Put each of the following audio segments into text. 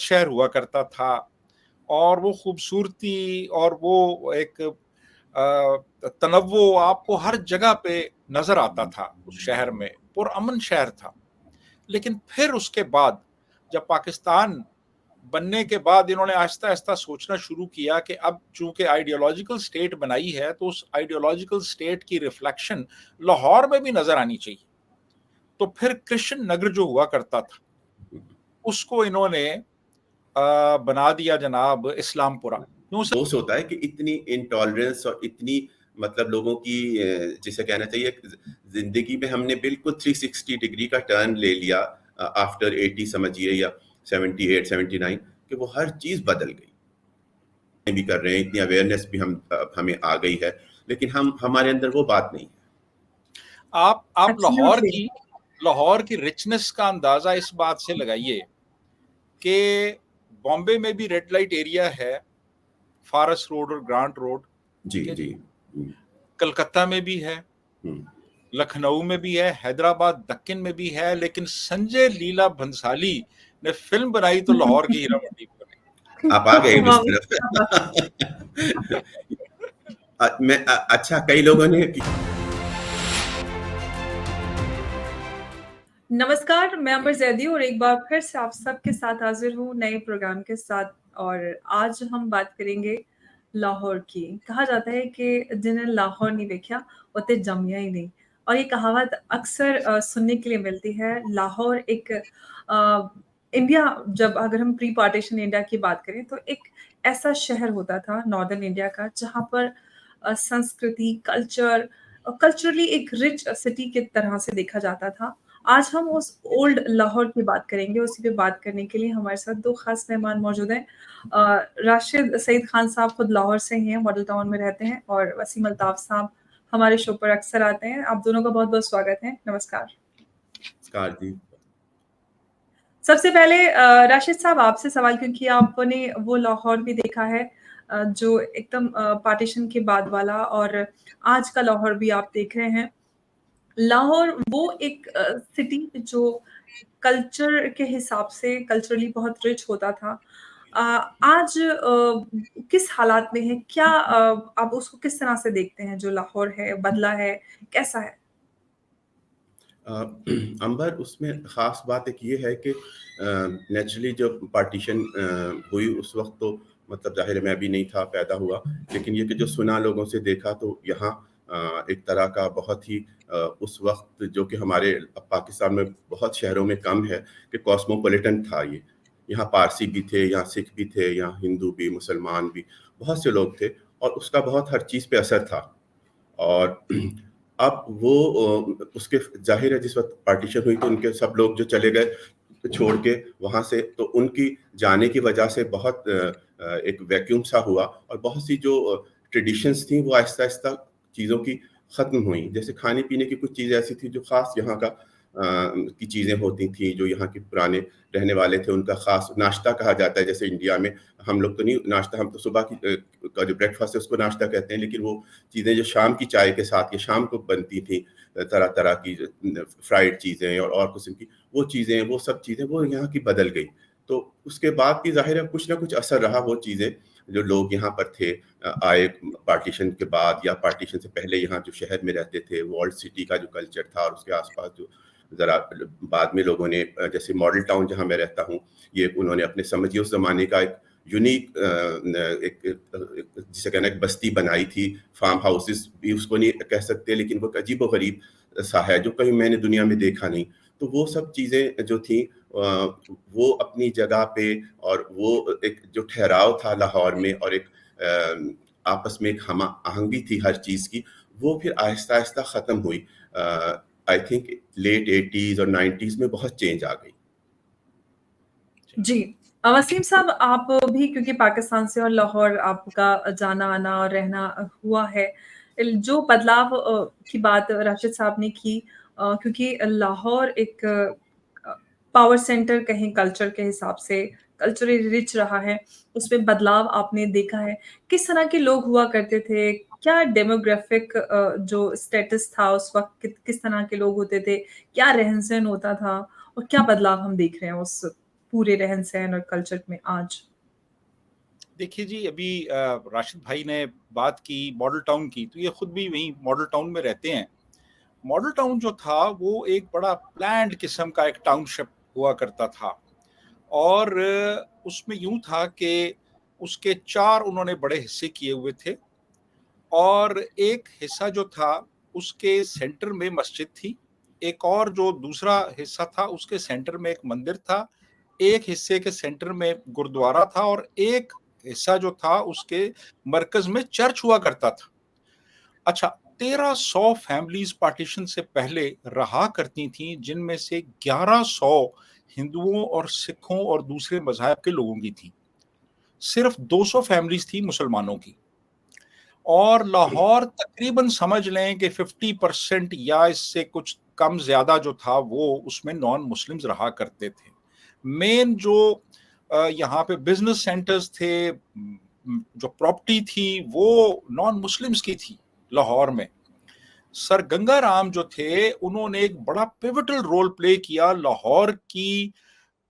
शहर हुआ करता था, और वो खूबसूरती और वो एक तनव्वुर आपको हर जगह पे नजर आता था उस शहर में, पुरअमन शहर था। लेकिन फिर उसके बाद जब पाकिस्तान बनने के बाद इन्होंने आहिस्ता आहिस्ता सोचना शुरू किया कि अब चूंकि आइडियोलॉजिकल स्टेट बनाई है, तो उस आइडियोलॉजिकल स्टेट की रिफ्लेक्शन लाहौर में भी नजर आनी चाहिए। तो फिर कृष्ण नगर जो हुआ करता था उसको इन्होंने बना दिया जनाब इस्लामपुरा। क्यों सर? दोष होता है कि इतनी इंटॉलरेंस और इतनी मतलब लोगों की जिसे कहना चाहिए जिंदगी में हमने बिल्कुल 360 डिग्री का टर्न ले लिया आफ्टर 80 समझिए या 78 79 कि वो हर चीज बदल गई भी कर रहे हैं, इतनी अवेयरनेस भी हमें आ गई है, लेकिन हमारे अंदर वो बात नहीं है। आप लाहौर की रिचनेस का अंदाजा इस बात से लगाइए कि बॉम्बे में भी रेड लाइट एरिया है, फारस रोड और ग्रांट रोड, जी जी। कलकत्ता में भी है, लखनऊ में भी है, हैदराबाद दक्कन में भी है। लेकिन संजय लीला भंसाली ने फिल्म बनाई तो लाहौर की हीरा मंडी में बनाई। आप आ गए इस तरफ। अच्छा, कई लोगों ने नमस्कार, मैं अमर जैदी और एक बार फिर से आप सबके साथ हाजिर हूँ नए प्रोग्राम के साथ। और आज हम बात करेंगे लाहौर की। कहा जाता है कि जिन्हें लाहौर नहीं देखा उते जमिया ही नहीं, और ये कहावत अक्सर सुनने के लिए मिलती है। लाहौर एक इंडिया, जब अगर हम प्री पार्टीशन इंडिया की बात करें तो एक ऐसा शहर होता था नॉर्दर्न इंडिया का जहाँ पर संस्कृति, कल्चरली एक रिच सिटी की तरह से देखा जाता था। आज हम उस ओल्ड लाहौर की बात करेंगे। उसी पे बात करने के लिए हमारे साथ दो खास मेहमान मौजूद हैं। राशिद सईद खान साहब खुद लाहौर से ही हैं, मॉडल टाउन में रहते हैं, और वसीम अल्ताफ साहब हमारे शो पर अक्सर आते हैं। आप दोनों का बहुत बहुत स्वागत है। नमस्कार। नमस्कार जी। सबसे पहले राशिद साहब आपसे सवाल, क्योंकि आपने वो लाहौर भी देखा है जो एकदम पार्टीशन के बाद वाला, और आज का लाहौर भी आप देख रहे हैं। लाहौर वो एक सिटी जो कल्चर के हिसाब से कल्चरली बहुत रिच होता था। आज किस हालात में है? क्या आप उसको किस तरह से देखते हैं? जो लाहौर है बदला है, कैसा है? अंबर, उसमें ख़ास बात एक ये है कि नेचुरली जब पार्टीशन हुई उस वक्त तो मतलब ज़ाहिर है मैं भी नहीं था, पैदा हुआ, लेकिन ये कि जो सुना लोगों से देखा तो यहाँ एक तरह का बहुत ही उस वक्त जो कि हमारे पाकिस्तान में बहुत शहरों में कम है कि कॉस्मोपॉलिटन था ये। यहाँ पारसी भी थे, यहाँ सिख भी थे, यहाँ हिंदू भी, मुसलमान भी, बहुत से लोग थे, और उसका बहुत हर चीज़ पे असर था। और अब वो उसके ज़ाहिर है जिस वक्त पार्टीशन हुई तो उनके सब लोग जो चले गए छोड़ के वहाँ से, तो उनकी जाने की वजह से बहुत एक वैक्यूम सा हुआ, और बहुत सी जो ट्रेडिशंस थी वो आहिस्ता आहिस्ता चीज़ों की ख़त्म हुई। जैसे खाने पीने की कुछ चीज़ें ऐसी थी जो ख़ास यहाँ का की चीज़ें होती थी, जो यहाँ के पुराने रहने वाले थे उनका ख़ास नाश्ता कहा जाता है। जैसे इंडिया में हम लोग तो नहीं नाश्ता, हम तो सुबह की का जो ब्रेकफास्ट है उसको नाश्ता कहते हैं, लेकिन वो चीज़ें जो शाम की चाय के साथ या शाम को बनती थी, तरह तरह की फ्राइड चीज़ें और किस्म की वो चीज़ें, वो सब चीज़ें वो यहाँ की बदल गई। तो उसके बाद की ज़ाहिर है कुछ ना कुछ असर रहा। वो चीज़ें जो लोग यहाँ पर थे आए पार्टीशन के बाद या पार्टीशन से पहले, यहाँ जो शहर में रहते थे, वॉल्ड सिटी का जो कल्चर था और उसके आसपास जो ज़रा बाद में लोगों ने, जैसे मॉडल टाउन जहाँ मैं रहता हूँ, ये उन्होंने अपने समझिए उस ज़माने का एक यूनिक जिसे कहना एक बस्ती बनाई थी। फार्म हाउसेस भी उसको नहीं कह सकते, लेकिन वो अजीब व गरीब सा है जो कहीं मैंने दुनिया में देखा नहीं। तो वो सब चीज़ें जो थी वो अपनी जगह पे, और वो एक जो ठहराव था लाहौर में, और एक आपस में एक हम आहंगी थी हर चीज़ की, वो फिर आहिस्ता आहिस्ता ख़त्म हुई। आई थिंक लेट 80s और 90s में बहुत चेंज आ गई। जी, वसीम साहब, आप भी क्योंकि पाकिस्तान से और लाहौर आपका जाना आना और रहना हुआ है, जो बदलाव की बात राशिद साहब ने की, क्योंकि लाहौर एक पावर सेंटर कहें कल्चर के हिसाब से, कल्चरली रिच रहा है, उसमें बदलाव आपने देखा है। किस तरह के लोग हुआ करते थे? क्या डेमोग्राफिक जो स्टेटस था उस वक्त, किस तरह के लोग होते थे? क्या रहन-सहन होता था? और क्या बदलाव हम देख रहे हैं उस पूरे रहन-सहन और कल्चर में आज? देखिए जी, अभी राशिद भाई ने बात की मॉडल टाउन की, तो ये खुद भी वहीं मॉडल टाउन में रहते हैं। मॉडल टाउन जो था वो एक बड़ा प्लान्ड किस्म का एक टाउनशिप हुआ करता था और उसमें यूँ था कि उसके 4 उन्होंने बड़े हिस्से किए हुए थे और एक हिस्सा जो था उसके सेंटर में मस्जिद थी, एक और जो दूसरा हिस्सा था उसके सेंटर में एक मंदिर था, एक हिस्से के सेंटर में गुरुद्वारा था और एक हिस्सा जो था उसके मरकज़ में चर्च हुआ करता था। अच्छा, 1300 फैमिलीज़ पार्टीशन से पहले रहा करती थीं, जिनमें से 1100 हिंदुओं और सिखों और दूसरे मज़ाहब के लोगों की थी। सिर्फ़ 200 फैमिलीज़ थी मुसलमानों की और लाहौर तकरीबन समझ लें कि 50% या इससे कुछ कम ज़्यादा जो था वो उसमें नॉन मुस्लिम्स रहा करते थे। मेन जो यहाँ पे बिज़नेस सेंटर्स थे, जो प्रॉपर्टी थी वो नॉन मुस्लिम्स की थी लाहौर में। सर गंगाराम जो थे उन्होंने एक बड़ा पिवटल रोल प्ले किया लाहौर की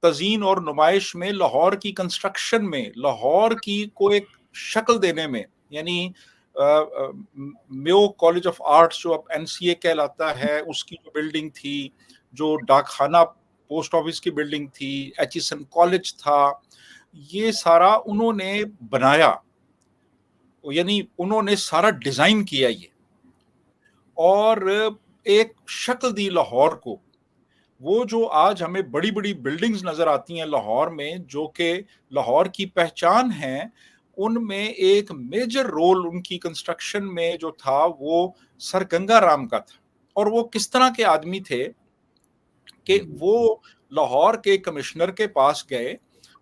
तज़ीन और नुमाइश में, लाहौर की कंस्ट्रक्शन में, लाहौर की को एक शक्ल देने में। यानी मेयो कॉलेज ऑफ आर्ट्स जो अब एनसीए कहलाता है उसकी जो बिल्डिंग थी, जो डाकखाना पोस्ट ऑफिस की बिल्डिंग थी, एचिसन कॉलेज था, ये सारा उन्होंने बनाया, यानी उन्होंने सारा डिजाइन किया ये और एक शक्ल दी लाहौर को। वो जो आज हमें बड़ी-बड़ी बिल्डिंग्स नज़र आती हैं लाहौर में, जो कि लाहौर की पहचान हैं, उनमें एक मेजर रोल उनकी कंस्ट्रक्शन में जो था वो सर गंगाराम का था। और वो किस तरह के आदमी थे कि वो लाहौर के कमिश्नर के पास गए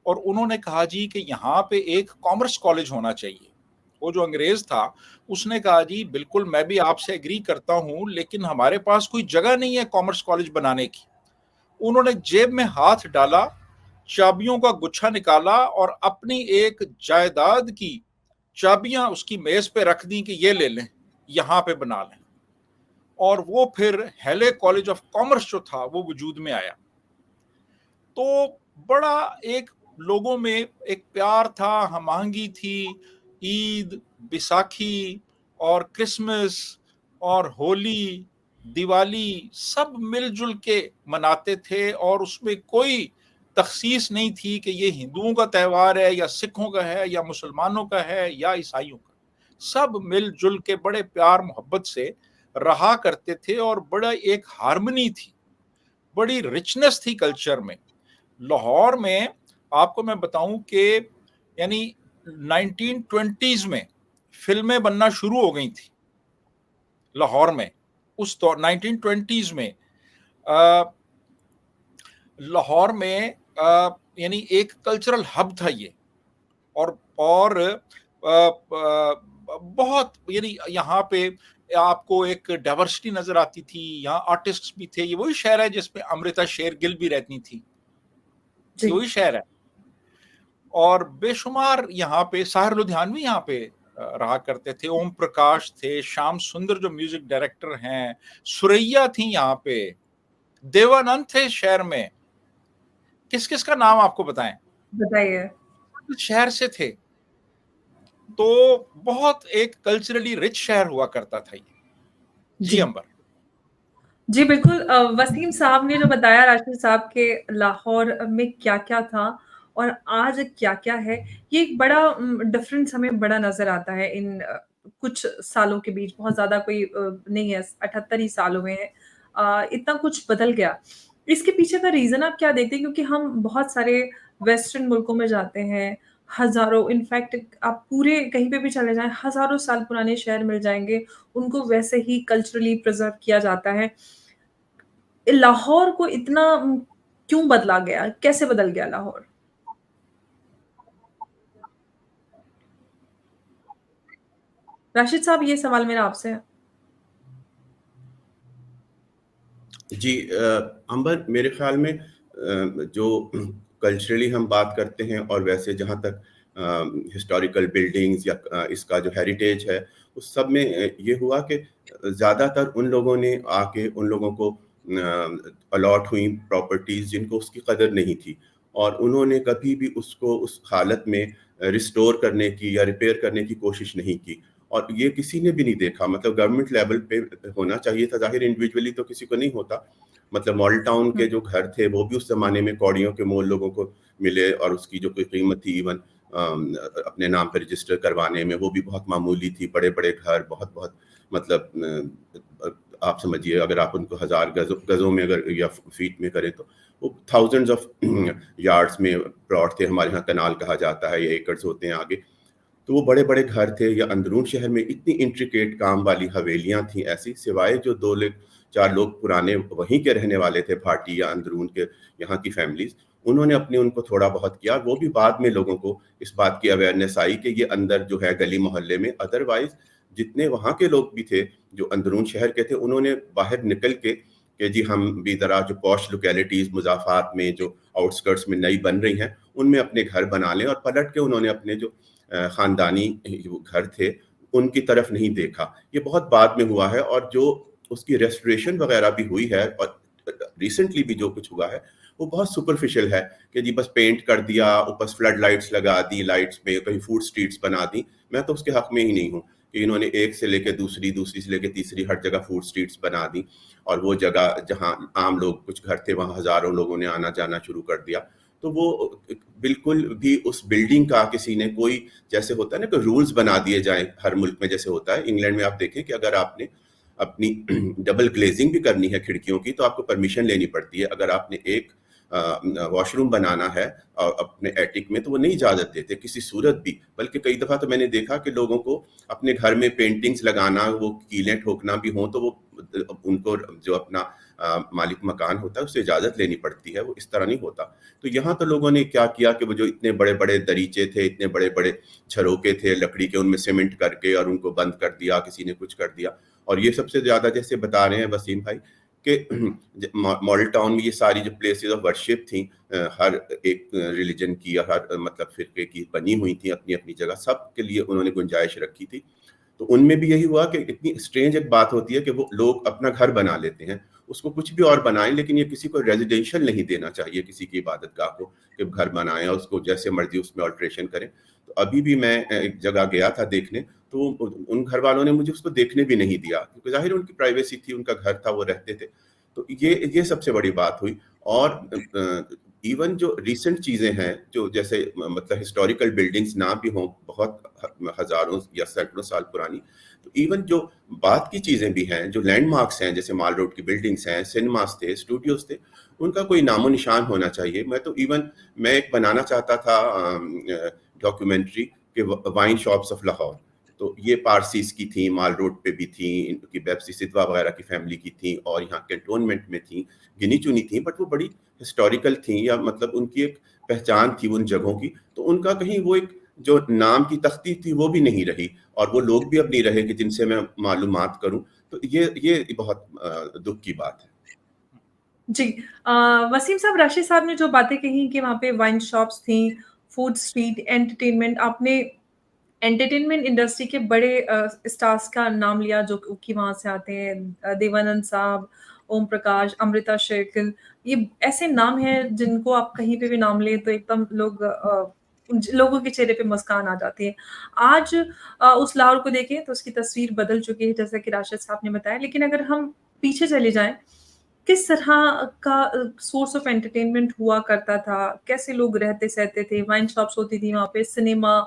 और उन्होंने कहा जी कि यहाँ पे एक कॉमर्स कॉलेज होना चाहिए। वो जो अंग्रेज था उसने कहा जी बिल्कुल मैं भी आपसे एग्री करता हूँ, लेकिन हमारे पास कोई जगह नहीं है कॉमर्स कॉलेज बनाने की। उन्होंने जेब में हाथ डाला, चाबियों का गुच्छा निकाला और अपनी एक जायदाद की चाबियां उसकी मेज पे रख दी कि ये ले लें, यहाँ पे बना लें। और वो फिर हेले कॉलेज ऑफ कॉमर्स जो था वो वजूद में आया। तो बड़ा एक लोगों में एक प्यार था, हम-आहंगी थी, ईद, बैसाखी और क्रिसमस और होली, दिवाली सब मिल-जुल के मनाते थे और उसमें कोई तख़सीस नहीं थी कि ये हिंदुओं का त्योहार है या सिखों का है या मुसलमानों का है या ईसाइयों का। सब मिल-जुल के बड़े प्यार मोहब्बत से रहा करते थे और बड़ा एक हार्मनी थी, बड़ी रिचनेस थी कल्चर में। लाहौर में आपको मैं बताऊं कि यानी 1920s में फिल्में बनना शुरू हो गई थी लाहौर में। उस तो 1920s में अ, लाहौर में यानी एक कल्चरल हब था ये और बहुत यानी यहाँ पे आपको एक डाइवर्सिटी नजर आती थी, यहाँ आर्टिस्ट्स भी थे। ये वही शहर है जिसमें अमृता शेरगिल भी रहती थी, ये जी। वही शहर है। और बेशुमार यहाँ पे साहिर लुधियानवी यहाँ पे रहा करते थे, ओम प्रकाश थे, श्याम सुंदर जो म्यूजिक डायरेक्टर हैं, सुरैया थी यहाँ पे, देवानंद थे शहर में। किस किस का नाम आपको बताएं, बताइए। शहर से थे। तो बहुत एक कल्चरली रिच शहर हुआ करता था ये। जी जी। अंबर। जी, बिल्कुल वसीम साहब ने जो बताया राशिद साहब के लाहौर में क्या-क्या था और आज क्या-क्या है, ये एक बड़ा डिफ़रेंस हमें बड़ा नज़र आता है इन कुछ सालों के बीच। बहुत ज़्यादा कोई नहीं है, 78 ही साल हुए हैं। इतना कुछ बदल गया। इसके पीछे का रीज़न आप क्या देखते हैं? क्योंकि हम बहुत सारे वेस्टर्न मुल्कों में जाते हैं, हज़ारों इनफैक्ट आप पूरे कहीं पे भी चले जाएँ, हज़ारों साल पुराने शहर मिल जाएँगे, उनको वैसे ही कल्चरली प्रिज़र्व किया जाता है। लाहौर को इतना क्यों बदला गया? कैसे बदल गया लाहौर? राशिद साहब ये सवाल मेरा आपसे है। जी अंबर, मेरे ख्याल में जो कल्चरली हम बात करते हैं और वैसे जहाँ तक हिस्टोरिकल बिल्डिंग्स या इसका जो हेरिटेज है, उस सब में ये हुआ कि ज़्यादातर उन लोगों ने आके उन लोगों को अलॉट हुई प्रॉपर्टीज़ जिनको उसकी कदर नहीं थी। और उन्होंने कभी भी उसको उस हालत में रिस्टोर करने की या रिपेयर करने की कोशिश नहीं की। और ये किसी ने भी नहीं देखा, मतलब गवर्नमेंट लेवल पे होना चाहिए था, ज़ाहिर इंडिविजुअली तो किसी को नहीं होता। मतलब मॉडल टाउन के जो घर थे वो भी उस ज़माने में कौड़ियों के मोल लोगों को मिले, और उसकी जो कोई कीमत थी इवन अपने नाम पे रजिस्टर करवाने में वो भी बहुत मामूली थी। बड़े-बड़े घर, बहुत-बहुत मतलब आप समझिए, अगर आप उनको 1000 गज़ों में अगर या फीट में करें तो वो थाउज़ेंड्स ऑफ यार्ड्स में प्लॉट थे। हमारे यहाँ कनाल कहा जाता है, या एकड़्स होते हैं आगे। तो वो बड़े-बड़े घर थे, या अंदरून शहर में इतनी इंट्रिकेट काम वाली हवेलियाँ थी ऐसी, सिवाय जो 2 लोग 4 लोग पुराने वहीं के रहने वाले थे, भाटी या अंदरून के यहाँ की फैमिलीज़, उन्होंने अपने उनको थोड़ा बहुत किया। वो भी बाद में लोगों को इस बात की अवेयरनेस आई कि ये अंदर जो है गली मोहल्ले में, अदरवाइज़ जितने वहाँ के लोग भी थे, जो अंदरून शहर के थे, उन्होंने बाहर निकल के कि जी हम भी ज़रा जो पॉश लोकेलिटीज़ मुज़ाफ़ात में जो आउटस्कर्ट्स में नई बन रही हैं, उनमें अपने घर बना लें, और पलट के उन्होंने अपने जो ख़ानदानी वो घर थे, उनकी तरफ नहीं देखा। ये बहुत बाद में हुआ है, और जो उसकी रेस्टोरेशन वग़ैरह भी हुई है, और रिसेंटली भी जो कुछ हुआ है, वो बहुत सुपरफिशियल है कि जी बस पेंट कर दिया, ऊपर फ्लड लाइट्स लगा दी, लाइट्स में कहीं फूड स्ट्रीट्स बना दी। मैं तो उसके हक़ में ही नहीं हूँ कि इन्होंने एक से लेके दूसरी, दूसरी से लेके तीसरी हर जगह फूड स्ट्रीट्स बना दी, और वो जगह जहाँ आम लोग कुछ घर थे, वहाँ हज़ारों लोगों ने आना-जाना शुरू कर दिया। तो वो बिल्कुल भी उस बिल्डिंग का किसी ने कोई, जैसे होता है ना कि रूल्स बना दिए जाएँ हर मुल्क में जैसे होता है। इंग्लैंड में आप देखें कि अगर आपने अपनी डबल ग्लेज़िंग भी करनी है खिड़कियों की, तो आपको परमिशन लेनी पड़ती है। अगर आपने एक वॉशरूम बनाना है अपने एटिक में, तो वो नहीं इजाज़त देते किसी सूरत भी। बल्कि कई दफ़ा तो मैंने देखा कि लोगों को अपने घर में पेंटिंग्स लगाना, वो कीलें ठोकना भी हों, तो वो उनको जो अपना मालिक मकान होता है उससे इजाज़त लेनी पड़ती है, वो इस तरह नहीं होता। तो यहाँ तो लोगों ने क्या किया कि वो जो इतने बड़े-बड़े दरीचे थे, इतने बड़े-बड़े झरोके थे लकड़ी के, उनमें सीमेंट करके और उनको बंद कर दिया, किसी ने कुछ कर दिया। और ये सबसे ज़्यादा जैसे बता रहे हैं वसीम भाई कि मॉडल टाउन में ये सारी जो प्लेसेस ऑफ वर्शिप थी, हर एक रिलीजन की या हर मतलब फ़िरके की बनी हुई थी अपनी-अपनी जगह, सबके लिए उन्होंने गुंजाइश रखी थी। तो उनमें भी यही हुआ कि इतनी स्ट्रेंज एक बात होती है कि वो लोग अपना घर बना लेते हैं, उसको कुछ भी और बनाएँ, लेकिन ये किसी को रेज़िडेंशियल नहीं देना चाहिए, किसी की इबादतगाह को, कि घर बनाएँ और उसको जैसे मर्ज़ी उसमें अल्टरेशन करें। तो अभी भी मैं एक जगह गया था देखने, तो उन घर वालों ने मुझे उसको देखने भी नहीं दिया, क्योंकि ज़ाहिर उनकी प्राइवेसी थी, उनका घर था, वो रहते थे। तो ये सबसे बड़ी बात हुई। और इवन जो रीसेंट चीज़ें हैं, जो जैसे मतलब हिस्टोरिकल बिल्डिंग्स ना भी हों, बहुत हज़ारों या सैकड़ों साल पुरानी, तो इवन जो बात की चीज़ें भी हैं, जो लैंडमार्क्स हैं, जैसे माल रोड की बिल्डिंग्स हैं, सिनेमास थे, स्टूडियोज़ थे, उनका कोई नामो-निशान होना चाहिए। मैं एक बनाना चाहता था डॉक्यूमेंट्री कि वाइन शॉप्स ऑफ लाहौर। तो ये पारसीज़ की थी, माल रोड पे भी थी, इनकी बेब्सी सिद्वा वगैरह की फैमिली की थी, और यहाँ कैंटोनमेंट में थी, गिनी-चुनी थी, बट वो बड़ी हिस्टोरिकल थी, या मतलब उनकी एक पहचान थी उन जगहों की। तो उनका कहीं वो एक जो नाम की तख्ती थी वो भी नहीं रही, और वो लोग भी अब नहीं रहे कि जिनसे मैं मालूमात करूँ। तो ये बहुत दुःख की बात है। जी। वसीम साहब, राशिद साहब ने जो बातें कही कि वहाँ पे वाइन शॉप्स थी, फूड स्ट्रीट, एंटरटेनमेंट, आपने एंटरटेनमेंट इंडस्ट्री के बड़े स्टार्स का नाम लिया जो कि वहाँ से आते हैं, देवानंद साहब, ओम प्रकाश, अमृता शेरगिल, ये ऐसे नाम हैं जिनको आप कहीं पे भी नाम लें तो एकदम लोगों के चेहरे पे मुस्कान आ जाती है। आज उस लाहौर को देखें तो उसकी तस्वीर बदल चुकी है, जैसा कि राशिद साहब ने बताया। लेकिन अगर हम पीछे चले जाएँ, किस तरह का सोर्स ऑफ एंटरटेनमेंट हुआ करता था? कैसे लोग रहते-सहते थे? वाइन शॉप्स होती थी वहाँ पे, सिनेमा,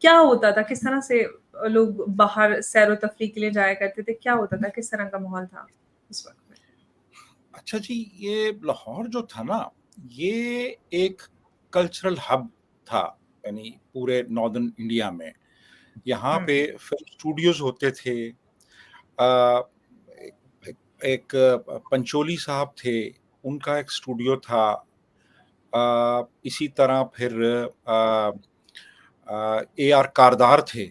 क्या होता था? किस तरह से लोग बाहर सैर-ओ-तफरीह के लिए जाया करते थे? क्या होता था? किस तरह का माहौल था उस वक़्त में? अच्छा जी, ये लाहौर जो था ना, ये एक कल्चरल हब था, यानी पूरे नॉर्दर्न इंडिया में। यहाँ हुँ। पे फ़िल्म स्टूडियोज़ होते थे। अ, एक एक एक पंचोली साहब थे, उनका एक स्टूडियो था। इसी तरह फिर ए.आर. कारदार थे,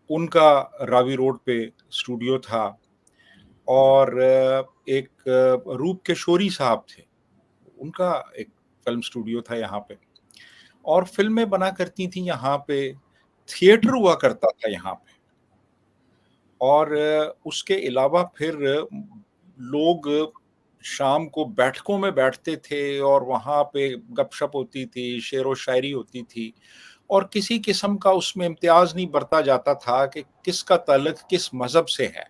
उनका रावी रोड पे स्टूडियो था। और एक रूप किशोरी साहब थे, उनका एक फ़िल्म स्टूडियो था यहाँ पे, और फ़िल्में बना करती थीं यहाँ पे, थिएटर हुआ करता था यहाँ पे। और उसके अलावा फिर लोग शाम को बैठकों में बैठते थे और वहाँ पे गपशप होती थी, शेर व शायरी होती थी और किसी किस्म का उसमें इम्तियाज़ नहीं बरता जाता था कि किसका ताल्लुक किस मज़हब से है,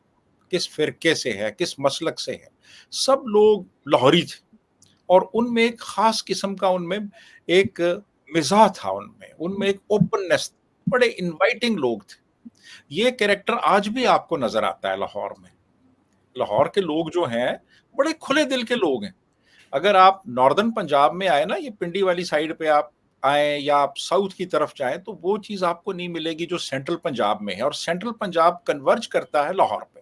किस फ़िरके से है, किस मसलक से है। सब लोग लाहौरी थे और उनमें एक ख़ास किस्म का उनमें एक मिज़ाह था उनमें एक ओपननेस, बड़े इनवाइटिंग लोग थे। ये कैरेक्टर आज भी आपको नज़र आता है लाहौर में। लाहौर के लोग जो हैं, बड़े खुले दिल के लोग हैं। अगर आप नॉर्दर्न पंजाब में आए ना, ये पिंडी वाली साइड पे आप आएँ या आप साउथ की तरफ जाएँ, तो वो चीज़ आपको नहीं मिलेगी जो सेंट्रल पंजाब में है और सेंट्रल पंजाब कन्वर्ज करता है लाहौर पे।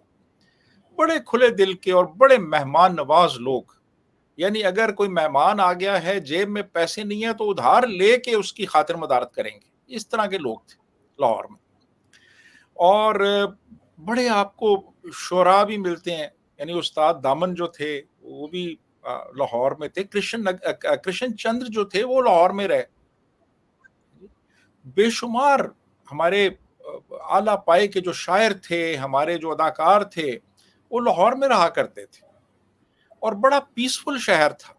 बड़े खुले दिल के और बड़े मेहमान नवाज़ लोग। यानी अगर कोई मेहमान आ गया है, जेब में पैसे नहीं है, तो उधार लेके उसकी खातिर मदारत करेंगे। इस तरह के लोग थे लाहौर में। और बड़े आपको शुरा भी मिलते हैं, यानी उस्ताद दामन जो थे वो भी लाहौर में थे। कृष्ण चंद्र जो थे वो लाहौर में रहे। बेशुमार हमारे आला पाए के जो शायर थे, हमारे जो अदाकार थे, वो लाहौर में रहा करते थे और बड़ा पीसफुल शहर था।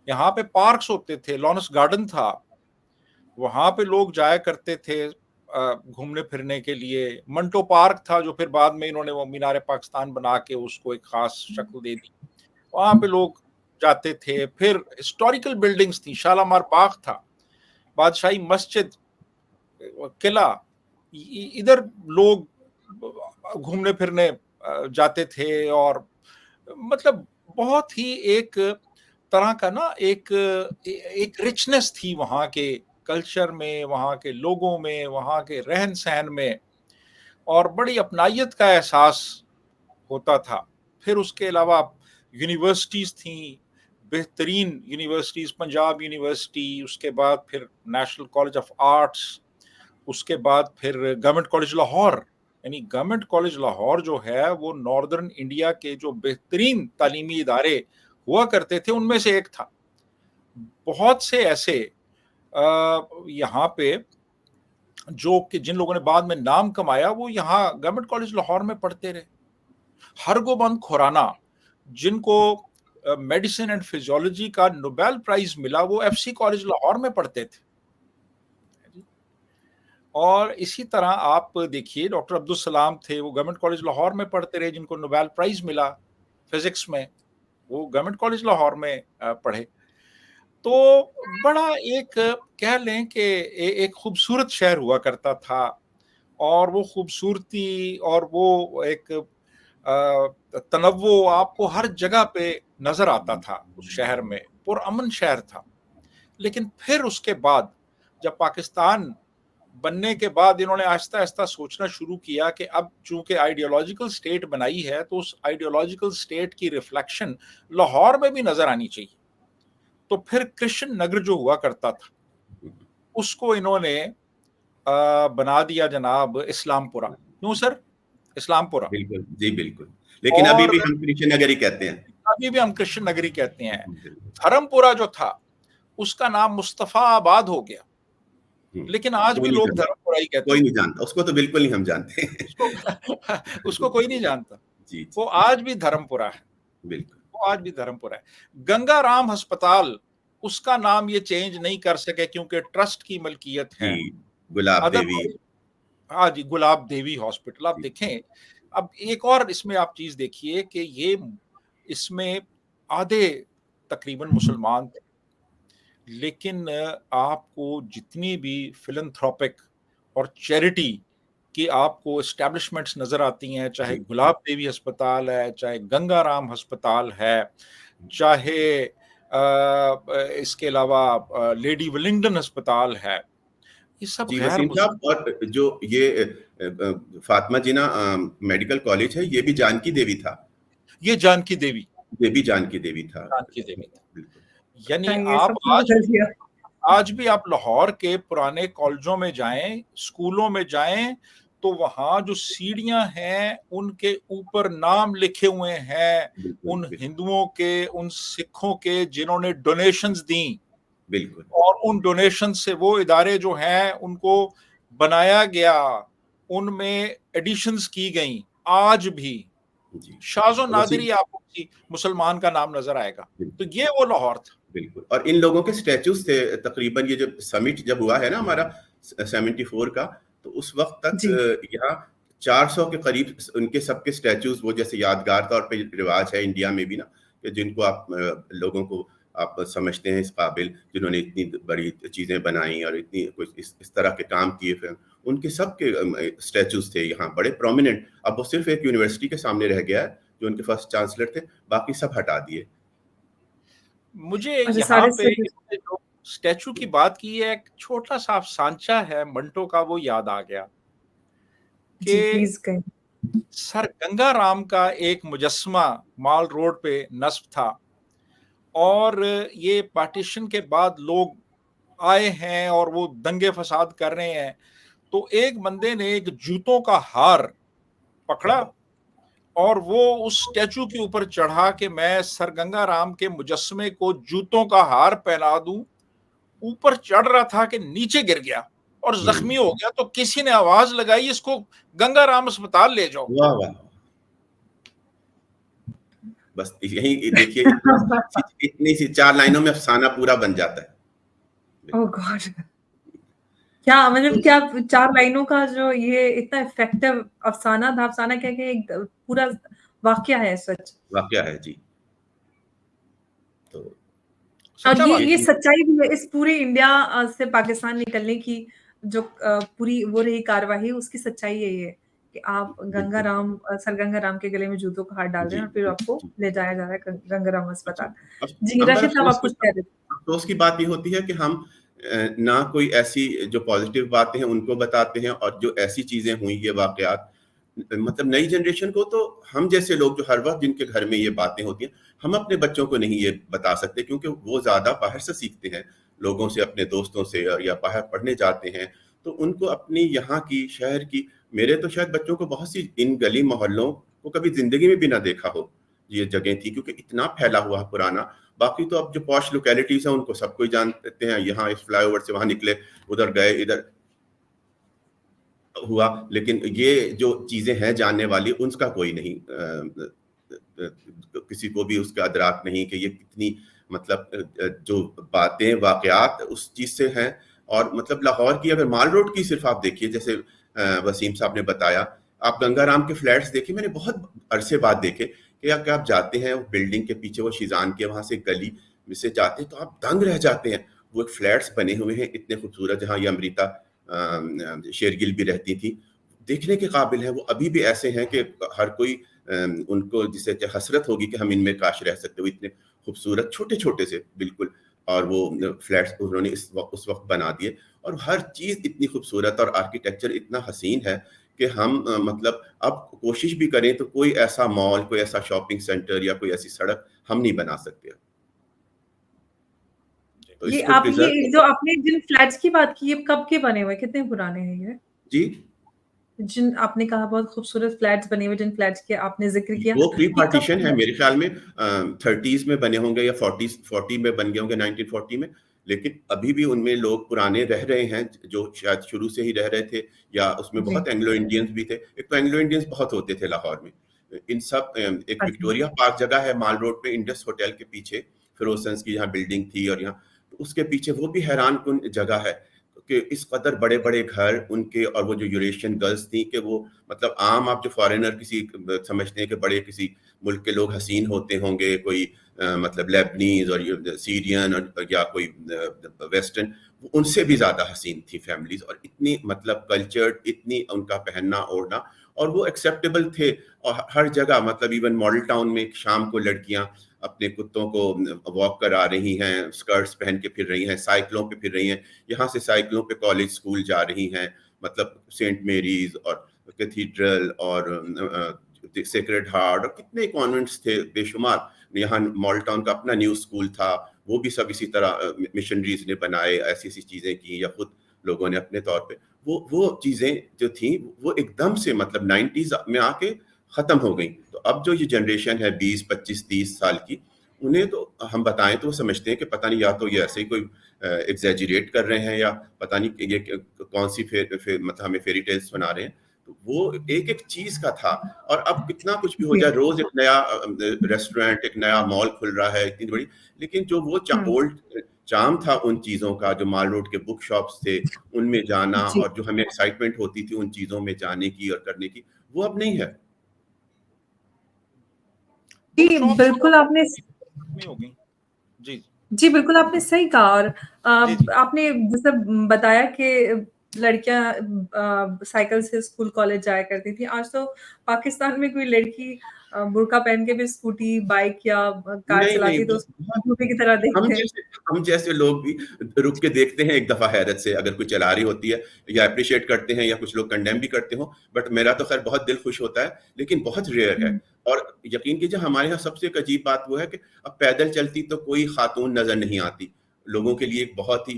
यहाँ पे पार्क्स होते थे, लॉरेंस गार्डन था, वहाँ पे लोग जाया करते थे घूमने फिरने के लिए। मंटो पार्क था जो फिर बाद में इन्होंने वो मीनार पाकिस्तान बना के उसको एक खास शक्ल दे दी। वहाँ पे लोग जाते थे। फिर हिस्टोरिकल बिल्डिंग्स थी, शालामार बाग था, बादशाही मस्जिद, किला, इधर लोग घूमने फिरने जाते थे और मतलब बहुत ही एक तरह का ना एक रिचनेस थी वहाँ के कल्चर में, वहाँ के लोगों में, वहाँ के रहन सहन में और बड़ी अपनाइयत का एहसास होता था। फिर उसके अलावा यूनिवर्सिटीज़ थी, बेहतरीन यूनिवर्सिटीज़, पंजाब यूनिवर्सिटी, उसके बाद फिर नेशनल कॉलेज ऑफ आर्ट्स, उसके बाद फिर गवर्नमेंट कॉलेज लाहौर। यानी गवर्नमेंट कॉलेज लाहौर जो है वो नॉर्दर्न इंडिया के जो बेहतरीन तालीमी इदारे हुआ करते थे उनमें से एक था। बहुत से ऐसे यहाँ पे जो कि जिन लोगों ने बाद में नाम कमाया वो यहाँ गवर्नमेंट कॉलेज लाहौर में पढ़ते रहे। हरगोबंद खुराना, जिनको मेडिसिन एंड फिजियोलॉजी का नोबेल प्राइज मिला, वो एफसी कॉलेज लाहौर में पढ़ते थे। और इसी तरह आप देखिए डॉक्टर अब्दुल सलाम थे, वो गवर्नमेंट कॉलेज लाहौर में पढ़ते रहे, जिनको नोबेल प्राइज मिला फिजिक्स में, वो गवर्नमेंट कॉलेज लाहौर में पढ़े। तो बड़ा एक कह लें कि एक खूबसूरत शहर हुआ करता था और वो खूबसूरती और वो एक तनव्वो आपको हर जगह पे नजर आता था उस शहर में। पुरअमन शहर था। लेकिन फिर उसके बाद जब पाकिस्तान बनने के बाद इन्होंने आहिस्ता आहिस्ता सोचना शुरू किया कि अब चूंकि आइडियोलॉजिकल स्टेट बनाई है तो उस आइडियोलॉजिकल स्टेट की रिफ्लेक्शन लाहौर में भी नजर आनी चाहिए। तो फिर कृष्ण नगर जो हुआ करता था उसको इन्होंने बना दिया जनाब इस्लामपुरा। क्यों सर? इस्लामपुरा। बिल्कुल जी, बिल्कुल। लेकिन अभी भी हम कृष्ण नगर ही कहते हैं। अभी भी हम कृष्ण नगरी कहते हैं। धर्मपुरा जो था उसका नाम मुस्तफाबाद हो गया, लेकिन आज भी लोग धर्मपुरा ही कहते हैं। कोई नहीं जानता उसको, तो बिल्कुल नहीं हम जानते। उसको कोई नहीं जानता। जी, वो आज भी धर्मपुरा है। बिल्कुल। वो आज भी धर्मपुरा है। गंगाराम अस्पताल, उसका नाम ये चेंज नहीं कर सके क्योंकि ट्रस्ट की मलकियत है। गुलाब देवी। हाँ जी, गुलाब देवी हॉस्पिटल। आप देखें, अब एक और इसमें आप चीज देखिए कि ये इसमें आधे तकरीबन मुसलमान थे, लेकिन आपको जितनी भी फिलंथ्रोपिक और चैरिटी की आपको एस्टैब्लिशमेंट्स नजर आती हैं, चाहे गुलाब देवी अस्पताल है, चाहे गंगाराम अस्पताल है, चाहे इसके अलावा लेडी विलिंगडन अस्पताल है, ये सब जी गैर वसीम साहब, और जो ये फातिमा जिना मेडिकल कॉलेज है, ये भी जानकी देवी था। ये जानकी देवी, ये भी जानकी देवी था। जानकी देवी था। बिल्कुल। यानी ये आप सब आज भी आप लाहौर के पुराने कॉलेजों में जाएं, स्कूलों में जाएं, तो वहां जो सीढ़ियां हैं उनके ऊपर नाम लिखे हुए हैं उन हिंदुओं के, उन सिखों के जिन्होंने डोनेशंस दी। बिल्कुल। और उन डोनेशन से वो इदारे जो हैं उनको बनाया गया, उनमें एडिशंस की गई। आज भी जी। शाज़ो वसीम नादिरी आपको किसी मुसलमान का नाम नज़र आएगा। बिल्कुल, तो ये वो लाहौर था। बिल्कुल। और इन लोगों के स्टैच्यूज़ थे तकरीबन, ये जो समिट जब हुआ है ना हमारा 74 का, तो उस वक़्त तक जी। यहाँ 400 के करीब उनके सबके स्टैच्यूज़, वो जैसे यादगार तौर पे रिवाज है इंडिया में भी ना, कि जिनको आप लोगों को आप समझते हैं इस काबिल, जिन्होंने इतनी बड़ी चीज़ें बनाई और इतनी कुछ इस तरह के काम किए, फिर उनके सबके स्टैच्यूज़ थे यहाँ बड़े प्रोमिनेंट। अब वो सिर्फ़ एक यूनिवर्सिटी के सामने रह गया है, जो उनके फर्स्ट चांसलर थे, बाकी सब हटा दिए। मुझे अच्छा, यहाँ साढ़े पे से इन्होंने जो स्टैचू की बात की है, एक छोटा-सा सांचा है मंटो का, वो याद आ गया जी, कि प्लीज़ कहें। सर गंगा राम का एक मुजस्समा माल रोड पे नस्ब था और ये पार्टीशन के बाद लोग आए हैं और वो दंगे फसाद कर रहे हैं। तो एक बंदे ने एक जूतों का हार पकड़ा और वो उस स्टैचू के ऊपर चढ़ा के मैं सर गंगा राम के मुजस्समे को जूतों का हार पहना दूं। ऊपर चढ़ रहा था कि नीचे गिर गया और जख्मी हो गया। तो किसी ने आवाज लगाई, इसको गंगा राम अस्पताल ले जाओ। वाह, वाह! बस यही देखिए, इतनी सी 4 लाइनों में अफ़साना पूरा बन जाता है। ओह गॉड! क्या मतलब, क्या 4 लाइनों का जो ये इतना इफेक्टिव अफ़साना था, अफ़साना क्या कि एक पूरा वाक़या है सच। वाक़या है, जी। तो और सच्चा ये वाकया। सच्चाई भी है इस पूरे इंडिया से पाकिस्तान निकलने की, जो पूरी वो रही कार्रवाई, उसकी सच्चाई यही है कि आप बिल्कुल, सर गंगा राम के गले में जूतों का हार डाल रहे जी, हैं और फिर जी, आपको जी। ले जाया जा रहा है गंगा राम अच्छा, अस्पताल। अब जी, अंबर राशिद साहब अफ़सोस आप की कुछ कह रहे थे। अफ़सोस की बात ये होती है कि हम ना कोई ऐसी जो पॉज़िटिव बातें हैं उनको बताते हैं, और जो ऐसी चीज़ें हुई, ये वाक़यात, मतलब नई जनरेशन को, तो हम जैसे लोग जो हर वक़्त जिनके घर में ये बातें होती हैं, हम अपने बच्चों को नहीं ये बता सकते, क्योंकि वो ज़्यादा बाहर से सीखते हैं, लोगों से, अपने दोस्तों से, या बाहर पढ़ने जाते हैं। तो उनको अपनी यहाँ की, शहर की, मेरे तो शायद बच्चों को बहुत सी इन गली मोहल्लों को कभी ज़िंदगी में भी ना देखा हो, ये जगह थी, क्योंकि इतना फैला हुआ पुराना। बाकी तो अब जो पॉश लोकेलिटीज़ हैं उनको सब कोई जानते हैं, यहाँ इस फ्लाईओवर से वहाँ निकले, उधर गए, इधर हुआ, लेकिन ये जो चीज़ें हैं जानने वाली, उसका कोई नहीं, किसी को भी उसका अदराक नहीं कि ये कितनी, मतलब जो बातें, वाक़यात उस चीज़ से हैं। और मतलब लाहौर की अगर माल रोड की सिर्फ़ आप देखिए, जैसे वसीम साहब ने बताया, आप गंगा राम के फ्लैट्स देखिए, मैंने बहुत अरसे बाद देखे, कि आप जाते हैं बिल्डिंग के पीछे, वो शीज़ान के वहाँ से गली में से जाते हैं, तो आप दंग रह जाते हैं। वो एक फ्लैट्स बने हुए हैं इतने खूबसूरत, जहाँ ये अमृता शेरगिल भी रहती थी, देखने के काबिल है। वो अभी भी ऐसे हैं कि हर कोई उनको, जिसे हसरत होगी कि हम इनमें काश रह सकते हो, इतने खूबसूरत छोटे-छोटे से बिल्कुल। और वो फ्लैट्स उन्होंने उस वक़्त बना दिए, और हर चीज़ इतनी खूबसूरत, और आर्किटेक्चर इतना हसीन है कि हम मतलब अब कोशिश भी करें तो कोई ऐसा मॉल, कोई ऐसा शॉपिंग सेंटर, या कोई ऐसी सड़क हम नहीं बना सकते। तो ये इसको आप प्रिज़र्व। ये जो आपने जिन फ्लैट्स की बात की, ये कब के बने हुए हैं? कितने पुराने हैं ये? जी। जिन आपने कहा बहुत खूबसूरत फ्लैट्स बने हुए, जिन फ्लैट्स की आपने ज़िक्र किया, वो प्री ये कब पार्टीशन के है, बने? मेरे ख्याल में 30s में बने होंगे, या 40 में बन गए होंगे, 1940 में। लेकिन अभी भी उनमें लोग पुराने रह रहे हैं, जो शायद शुरू से ही रह रहे थे, या उसमें जी। बहुत एंग्लो इंडियंस भी थे। एक तो एंग्लो इंडियंस बहुत होते थे लाहौर में। इन सब एक अच्छा। विक्टोरिया पार्क जगह है माल रोड पे, इंडस होटल के पीछे, फिरोज की यहाँ बिल्डिंग थी, और यहाँ तो उसके पीछे वो भी हैरानकुन जगह है, कि इस कदर बड़े-बड़े घर उनके, और वो जो यूरेशियन गर्ल्स थी, कि वो मतलब आम, आप जो फॉरेनर किसी समझते हैं कि बड़े किसी मुल्क के लोग हसीन होते होंगे, कोई मतलब लेबनीज़ और ये सीरियन, और या कोई वेस्टर्न, उनसे भी ज़्यादा हसीन थी फैमिलीज़, और इतनी मतलब कल्चर्ड, इतनी उनका पहनना-ओढ़ना, और वो एक्सेप्टेबल थे। और हर जगह, मतलब इवन मॉडल टाउन में शाम को लड़कियाँ अपने कुत्तों को वॉक करा रही हैं, स्कर्ट्स पहन के फिर रही हैं, साइकिलों पे फिर रही हैं, यहाँ से साइकिलों पे कॉलेज, स्कूल जा रही हैं, मतलब सेंट मेरीज़ और कैथीड्रल और सेक्रेड हार्ट, और कितने कॉन्वेंट्स थे बेशुमार। यहाँ मॉडल टाउन का अपना न्यू स्कूल था, वो भी सब इसी तरह मिशनरीज़ ने बनाए, ऐसी-ऐसी चीज़ें की, या खुद लोगों ने अपने तौर पे। वो चीज़ें जो थी, वो एकदम से मतलब 90s में आके ख़त्म हो गई। तो अब जो ये जनरेशन है 20, 25, 30 साल की, उन्हें तो हम बताएँ तो वो समझते हैं कि पता नहीं, या तो ये ऐसे ही कोई एग्ज़ैजरेट कर रहे हैं, या पता नहीं कि ये कौन-सी मतलब हमें फेयरी टेल्स सुना रहे हैं। तो वो एक एक चीज का था। और अब कितना कुछ भी हो जाए, रोज एक नया रेस्टोरेंट, एक नया मॉल खुल रहा है, इतनी बड़ी, लेकिन जो वो ओल्ड चार्म था उन चीजों का, जो माल रोड के बुक शॉप्स थे उनमें जाना जी। और जो हमें एक्साइटमेंट होती थी उन चीजों में जाने की और करने की, वो अब नहीं है। जी, Bookshops बिल्कुल तो आपने नहीं होगी। जी जी, बिल्कुल आपने सही कहा। और जी जी आपने जैसे बताया कि लड़कियां साइकिल से स्कूल कॉलेज जाया करती थी। आज तो पाकिस्तान में कोई लड़की बुर्का पहन के भी स्कूटी, बाइक या कार नहीं नहीं, चलाती है तो उसको धोबी की तरह हम देखते हैं। जैसे हम जैसे लोग भी रुक के देखते हैं एक दफा हैरत से, अगर कोई चला रही होती है, या अप्रिशिएट करते हैं, या कुछ लोग कंडेम भी करते हो, बट मेरा तो खैर बहुत दिल खुश होता है, लेकिन बहुत रेयर है। और यकीन कीजिए हमारे यहाँ सबसे एक अजीब बात वो है कि अब पैदल चलती तो कोई खातून नजर नहीं आती। लोगों के लिए एक बहुत ही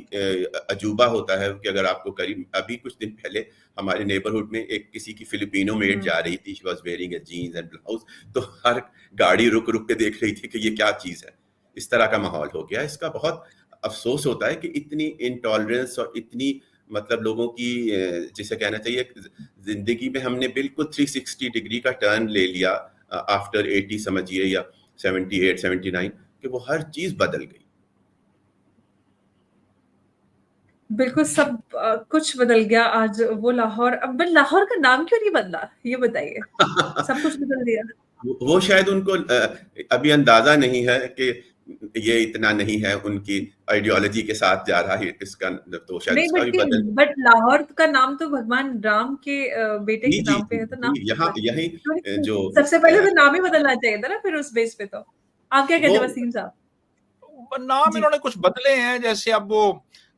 अजूबा होता है कि अगर आपको करीब अभी कुछ दिन पहले हमारे नेबरहुड में एक किसी की फिलिपिनो मेड जा रही थी, she was wearing a jeans and blouse, तो हर गाड़ी रुक रुक के देख रही थी कि ये क्या चीज है। इस तरह का माहौल हो गया। इसका बहुत अफसोस होता है कि इतनी इंटॉलरेंस और इतनी मतलब लोगों की जिसे कहना चाहिए जिंदगी में हमने बिल्कुल 360 डिग्री का टर्न ले लिया आफ्टर 80 समझिए, या 78 79, कि वो हर चीज बदल गई। बिल्कुल सब कुछ बदल गया। आज वो लाहौर, अब लाहौर का नाम क्यों नहीं बदला, ये बताइए। सब कुछ बदल दिया। वो शायद उनको अभी अंदाजा नहीं है कि ये इतना नहीं है, उनकी आइडियोलॉजी के साथ जा रहा है इसका, तो शायद नहीं, इसका भी बदल। बट लाहौर का नाम तो भगवान राम के बेटे जी के जी नाम पे जी है, तो नाम जी, यहाँ यही क्यों नहीं? जो सबसे पहले तो नाम ही बदलना चाहिए था ना, फिर उस बेस पे। तो आप क्या कहते वो हैं वसीम साहब? नाम जी इन्होंने कुछ बदले हैं, जैसे अब वो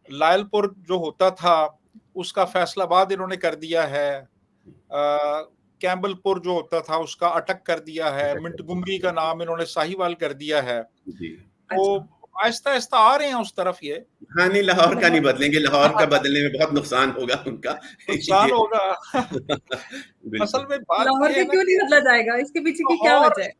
लायलपुर जो होता था उसका फैसलाबाद इन्होंने कर दिया है, कैम्बलपुर जो होता था उसका अटक कर दिया है, मिंटगुमरी का नाम इन्होंने साहिवाल कर दिया है। जी। तो आहिस्ता आहिस्ता आ रहे हैं उस तरफ ये। हाँ नहीं, लाहौर का नहीं बदलेंगे, लाहौर का हाँ, बदलने में बहुत नुकसान होगा उनका। नुकसान ये होगा। असल बिल्कुल। में बात लाहौर ये का है ना क्यों नहीं कि बदला जाएगा, इसके पीछे की क्या लाहौर वजह है?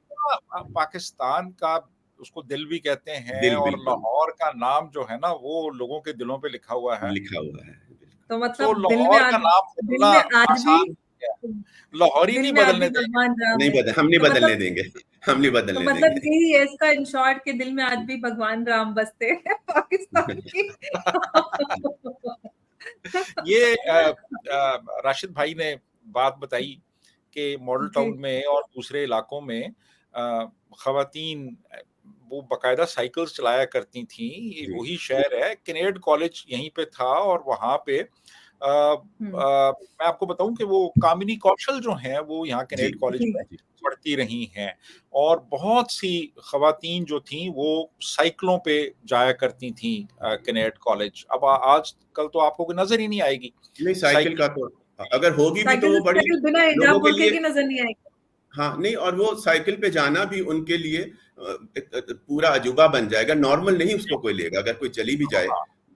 पाकिस्तान का उसको दिल भी कहते हैं, दिल, और बिल्कुल लाहौर का नाम जो है ना वो लोगों के दिलों पे लिखा हुआ है। लिखा हुआ है, बिल्कुल। तो तो मतलब लाहौर का नाम दिल बदलना में आज भी आसान है, लाहौरी नहीं बदलने देंगे। भगवान राम नहीं है। बदल, हम नहीं तो बदलने मतलब देंगे, हम नहीं तो बदलने मतलब देंगे। यही है इसका, इन शॉर्ट, के दिल में आज भी भगवान राम बसते हैं पाकिस्तान की। ये राशिद भाई ने बात बताई कि मॉडल जी टाउन में और दूसरे इलाकों में खवातीन वो बाकायदा साइकिल्स चलाया करती थी। ये जी वही शहर है, कैनेड कॉलेज यहीं पे था, और वहाँ पे मैं आपको बताऊं कि वो कामिनी कौशल जो हैं वो यहाँ जी कैनेड कॉलेज जी में पढ़ती रही हैं, और बहुत सी खवातीन जो थी वो साइकिलों पे जाया करती थी कैनेड कॉलेज। अब आज कल तो आपको कोई नजर ही नहीं आएगी नहीं, साइकिल साइकिल। का तो अगर होगी भी तो वो बड़ी साइकिल बिना लोगों हिजाब के बुर्के लिए। की नजर नहीं आएगी। हाँ नहीं, और वो साइकिल पे जाना भी उनके लिए पूरा अजूबा बन जाएगा, नॉर्मल नहीं उसको कोई लेगा। अगर कोई चली भी जाए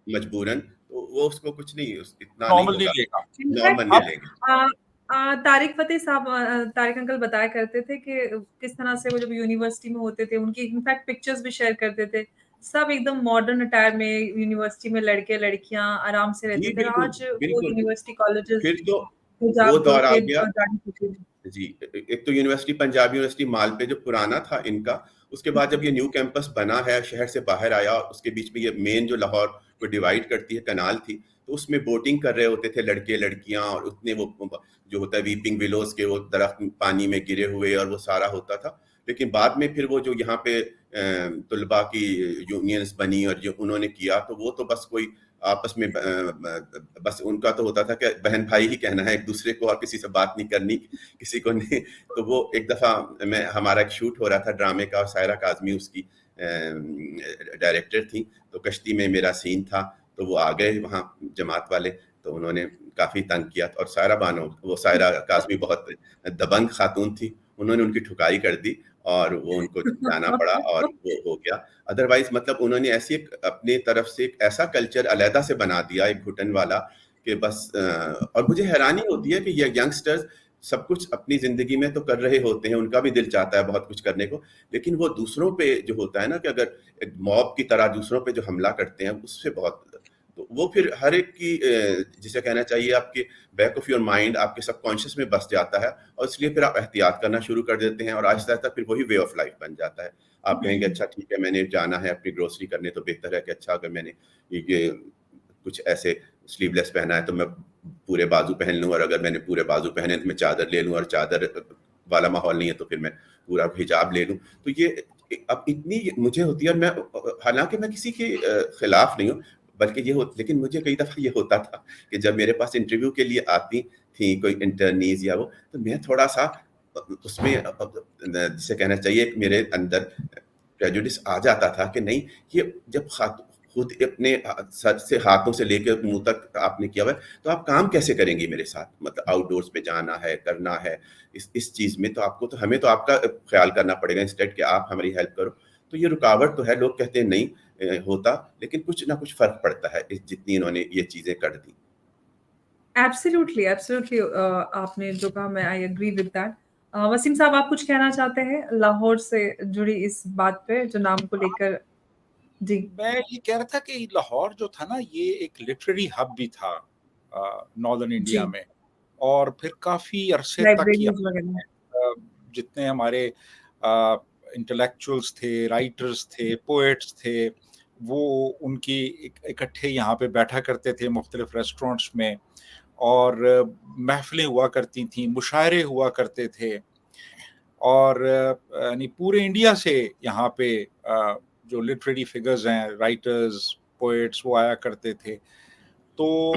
मजबूरन, तो वो उसको कुछ नहीं, इतना नहीं नॉर्मल नहीं होगा, लेगा। नॉर्मल इनफैक्ट नहीं अब लेंगे। तारिक फतेह साहब, तारिक अंकल बताया करते थे कि किस तरह से वो जब यूनिवर्सिटी में होते थे, उनकी इनफैक्ट पिक्चर्स भी शेयर करते थे। सब एकदम मॉडर्न अटायर में यूनिवर्सिटी में लड़के लड़कियां आराम से रहते जी थे। बिल्कुल आज वो बिल्कुल। यूनिवर्सिटी कॉलेजेस फिर तो वो हिजाब दौर आ बुर्के गया। और दाढ़ी कुछ। जी, एक तो यूनिवर्सिटी, पंजाब यूनिवर्सिटी माल पे जो पुराना था इनका, उसके बाद जब ये न्यू कैंपस बना है, शहर से बाहर आया, उसके बीच में ये मेन जो लाहौर को डिवाइड करती है कनाल थी, तो उसमें बोटिंग कर रहे होते थे लड़के लड़कियां, और उतने वो जो होता है वीपिंग विलोज के वो दरख्त पानी में गिरे हुए, और वो सारा होता था। लेकिन बाद में फिर वो जो यहाँ पे तुलबा की यूनियंस बनी और जो उन्होंने किया, तो वो तो बस कोई आपस में बस उनका तो होता था कि बहन भाई ही कहना है एक दूसरे को, और किसी से बात नहीं करनी, किसी को नहीं। तो वो एक दफा मैं, हमारा एक शूट हो रहा था ड्रामे का, सायरा काजमी उसकी डायरेक्टर थी, तो कश्ती में मेरा सीन था, तो वो आ गए वहाँ जमात वाले, तो उन्होंने काफी तंग किया। और सायरा बानो, वो सायरा काजमी बहुत दबंग खातून थी, उन्होंने उनकी ठुकाई कर दी और वो उनको जाना पड़ा, और वो हो गया। अदरवाइज मतलब उन्होंने ऐसी एक अपनी तरफ से एक ऐसा कल्चर अलहदा से बना दिया, एक घुटन वाला, कि बस और मुझे हैरानी होती है कि ये यंगस्टर्स सब कुछ अपनी जिंदगी में तो कर रहे होते हैं, उनका भी दिल चाहता है बहुत कुछ करने को, लेकिन वो दूसरों पे जो होता है ना, कि अगर एक मॉब की तरह दूसरों पे जो हमला करते हैं, उससे बहुत तो वो फिर हर एक की जिसे कहना चाहिए आपके बैक ऑफ योर माइंड, आपके सबकॉन्शियस में बस जाता है, और इसलिए फिर आप एहतियात करना शुरू कर देते हैं, और आहिस्ता आहिस्ता फिर वही वे ऑफ लाइफ बन जाता है। आप कहेंगे अच्छा ठीक है, मैंने जाना है अपनी ग्रोसरी करने, तो बेहतर है कि अच्छा अगर मैंने ये कुछ ऐसे स्लीवलेस पहना है तो मैं पूरे बाजू पहन लूँ, और अगर मैंने पूरे बाजू पहने तो मैं चादर ले लूँ, और चादर वाला माहौल नहीं है तो फिर मैं पूरा हिजाब ले लूँ। तो ये अब इतनी मुझे होती है, और मैं हालांकि मैं किसी के खिलाफ नहीं हूँ, बल्कि ये हो, लेकिन मुझे कई दफ़ा ये होता था कि जब मेरे पास इंटरव्यू के लिए आती थी कोई इंटर्नीज या वो, तो मैं थोड़ा सा उसमें जिसे कहना चाहिए मेरे अंदर प्रेजुडिस आ जाता था कि नहीं, ये जब खुद अपने सर से हाथों से लेकर मुंह तक आपने किया हुआ है, तो आप काम कैसे करेंगी मेरे साथ? मतलब आउटडोर्स में जाना है, करना है, इस चीज़ में तो आपको, तो हमें तो आपका ख्याल करना पड़ेगा इंस्टेड कि आप हमारी हेल्प करो। तो ये रुकावट तो है, लोग कहते हैं नहीं होता, लेकिन कुछ ना कुछ फ़र्क पड़ता है जितनी इन्होंने ये चीज़ें कर दी। एब्सोल्युटली, एब्सोल्युटली आपने जो कहा, मैं I agree with that. Wasim साहब, आप कुछ कहना चाहते हैं लाहौर से जुड़ी इस बात पे, जो नाम को लेकर? जी। मैं ये कह रहा था कि लाहौर जो था ना, ये एक लिटरेरी हब भी था नॉर्दर्न इंडिया जी। में, और फिर काफ़ी अरसे तक लाइब्रेरीज वगैरह। जितने हमारे इंटेलेक्चुअल्स थे, राइटर्स थे, पोएट्स थे, वो उनकी इकट्ठे यहाँ पे बैठा करते थे मुख्तलिफ रेस्टोरेंट्स में, और महफ़िलें हुआ करती थीं, मुशायरे हुआ करते थे, और यानी पूरे इंडिया से यहाँ पे जो लिटरेरी फिगर्स हैं, राइटर्स, पोएट्स, वो आया करते थे। तो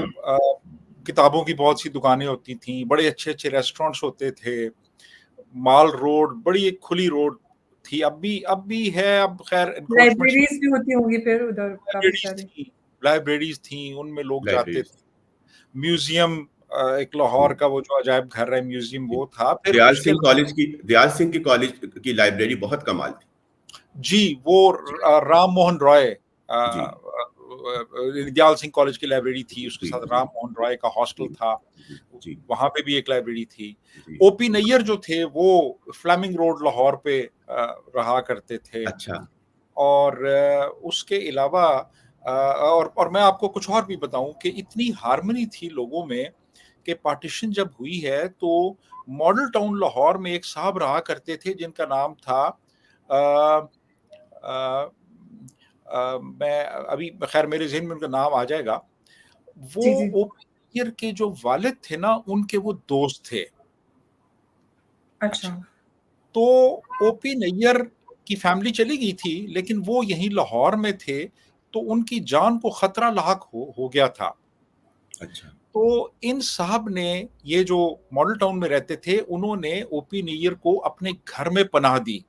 किताबों की बहुत सी दुकानें होती थीं, बड़े अच्छे-अच्छे रेस्टोरेंट्स होते थे, माल रोड बड़ी एक खुली रोड थी, अब भी है, अब खैर एनक्रोचमेंट। लाइब्रेरीज भी होती होंगी फिर उधर काफ़ी सारी। लाइब्रेरीज थी, उनमें लोग जाते लाइब्रेरीज। थे। म्यूज़ियम एक लाहौर का वो जो अजायब घर है, म्यूज़ियम वो था। फिर उसके दयाल सिंह की कॉलेज की लाइब्रेरी बहुत कमाल थी। जी, वो राम मोहन रॉय, जी। दयाल सिंह कॉलेज की लाइब्रेरी थी, उसके जी, साथ जी, राम मोहन रॉय का हॉस्टल जी, था, जी, जी, वहाँ पे भी एक लाइब्रेरी थी। जी। ओपी नैयर जो थे वो फ्लेमिंग रोड लाहौर पे रहा करते थे। अच्छा। और उसके अलावा और मैं आपको कुछ और भी बताऊं कि इतनी हार्मनी थी लोगों में कि पार्टीशन जब हुई है तो मॉडल टाउन लाहौर में एक साहब रहा करते थे जिनका नाम था अ, अ, मैं अभी खैर मेरे ज़हन में उनका नाम आ जाएगा। वो जी, जी। ओपी नैयर के जो वालिद थे ना, उनके वो दोस्त थे। अच्छा। अच्छा, तो ओपी नैयर की फैमिली चली गई थी, लेकिन वो यहीं लाहौर में थे, तो उनकी जान को खतरा लाहक हो गया था। अच्छा। तो इन साहब ने, ये जो मॉडल टाउन में रहते थे, उन्होंने ओपी नैयर को अपने घर में पनाह दी,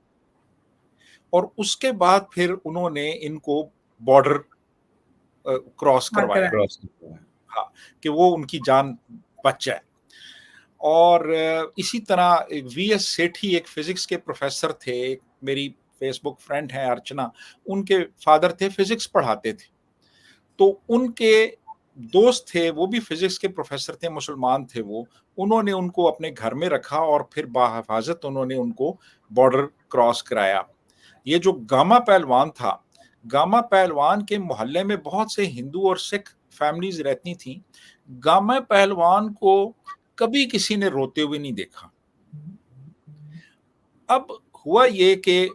और उसके बाद फिर उन्होंने इनको बॉर्डर क्रॉस हाँ, करवाया। कराएँ। क्रॉस किया है। हाँ, कि वो उनकी जान बच जाए। और इसी तरह एक वीएस सेठी एक फिजिक्स के प्रोफेसर थे, एक मेरी फेसबुक फ्रेंड है अर्चना, उनके फादर थे, फिजिक्स पढ़ाते थे। तो उनके दोस्त थे, वो भी फिजिक्स के प्रोफेसर थे, मुसलमान थे वो। उन्होंने उनको अपने घर में रखा और फिर बाहिफाजत उन्होंने उनको बॉर्डर क्रॉस कराया। ये जो गामा पहलवान था, गामा पहलवान के मोहल्ले में बहुत से हिंदू और सिख फैमिलीज रहती थीं। गामा पहलवान को कभी किसी ने रोते हुए नहीं देखा। अब हुआ ये कि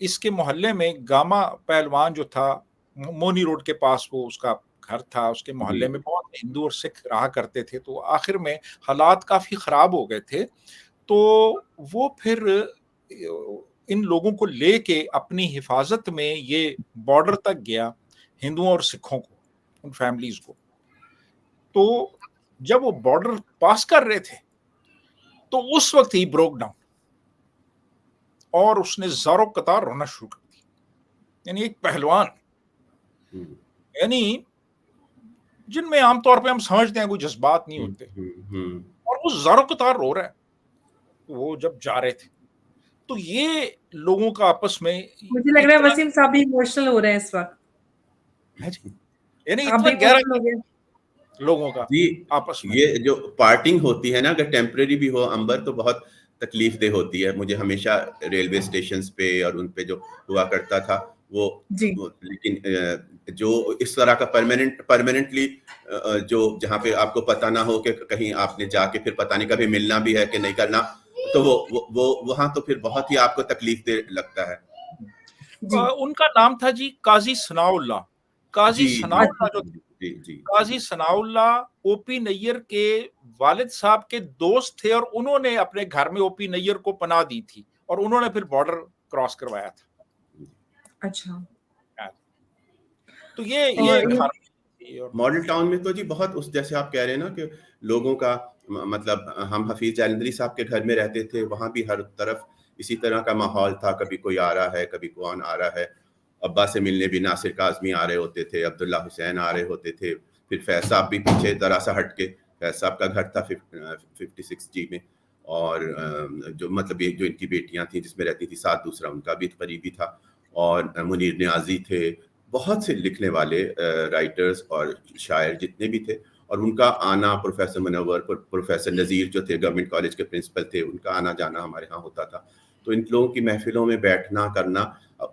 इसके मोहल्ले में गामा पहलवान जो था, मोनी रोड के पास वो उसका घर था, उसके मोहल्ले जी। में बहुत हिंदू और सिख रहा करते थे, तो आखिर में हालात काफ़ी ख़राब हो गए थे। तो वो फिर इन लोगों को लेके अपनी हिफाज़त में ये बॉर्डर तक गया, हिंदुओं और सिखों को, उन फैमिलीज़ को। तो जब वो बॉर्डर पास कर रहे थे, तो उस वक़्त ही ब्रोक डाउन, और उसने ज़ारो कतार रोना शुरू कर दिया। यानी एक पहलवान, हुँ। यानी जिनमें आमतौर पे हम समझते हैं कोई जज़्बात नहीं हुँ, होते, हुँ, हुँ। और वो ज़ारो कतार रो रहा है, वो जब जा रहे थे। तो ये लोगों का आपस में मुझे लग रहा है इतना वसीम साहब भी इमोशनल हो रहे हैं इस वक़्त। है जी, यानी आप इतना भी गहरा इमोशनल हो गए? लोगों का जी, आपस में। ये जो पार्टिंग होती है ना, अगर टेम्परेरी भी हो अंबर, तो बहुत तकलीफ़देह होती है। मुझे हमेशा रेलवे स्टेशंस पे और उन पे जो हुआ करता था, जी। लेकिन जो इस तरह का परमानेंटली जो जहाँ पे आपको पता ना हो कि कहीं आपने जाके फिर पता नहीं कभी मिलना भी है कि नहीं करना, तो वो वहाँ तो फिर बहुत ही आपको तकलीफ दे लगता है। जी। उनका नाम था जी काजी सनाउल्लाह। काजी जी, जी, अच्छा। सनाउल्लाह जो थे, जी, जी, काजी सनाउल्लाह ओपी नैयर के वालिद साहब के दोस्त थे और उन्होंने अपने घर में ओपी नैयर को पनाह दी थी और उन्होंने फिर बॉर्डर क्रॉस करवाया था। अच्छा। तो ये और कहानी थी। और मॉडल टाउन में तो जी बहुत उस जैसे आप कह रहे हैं ना कि लोगों का मतलब हम हफीज जालंधरी साहब के घर में रहते थे, वहाँ भी हर तरफ इसी तरह का माहौल था, कभी कोई आ रहा है, कभी कौन आ रहा है। अब्बा से मिलने भी नासिर काज़मी आ रहे होते थे, अब्दुल्ला हुसैन आ रहे होते थे, फिर फैज साहब भी पीछे ज़रा सा हट के, फैज साहब का घर था 56 जी में। और जो मतलब ये जो इनकी बेटियां थी जिसमें रहती थी साथ, दूसरा उनका भी करीबी था। और मुनीर न्याजी थे, बहुत से लिखने वाले राइटर्स और शायर जितने भी थे। और उनका आना, प्रोफेसर मुनव्वर, प्रोफेसर नज़ीर जो थे गवर्नमेंट कॉलेज के प्रिंसिपल थे, उनका आना जाना हमारे यहाँ होता था। तो इन लोगों की महफिलों में बैठना करना,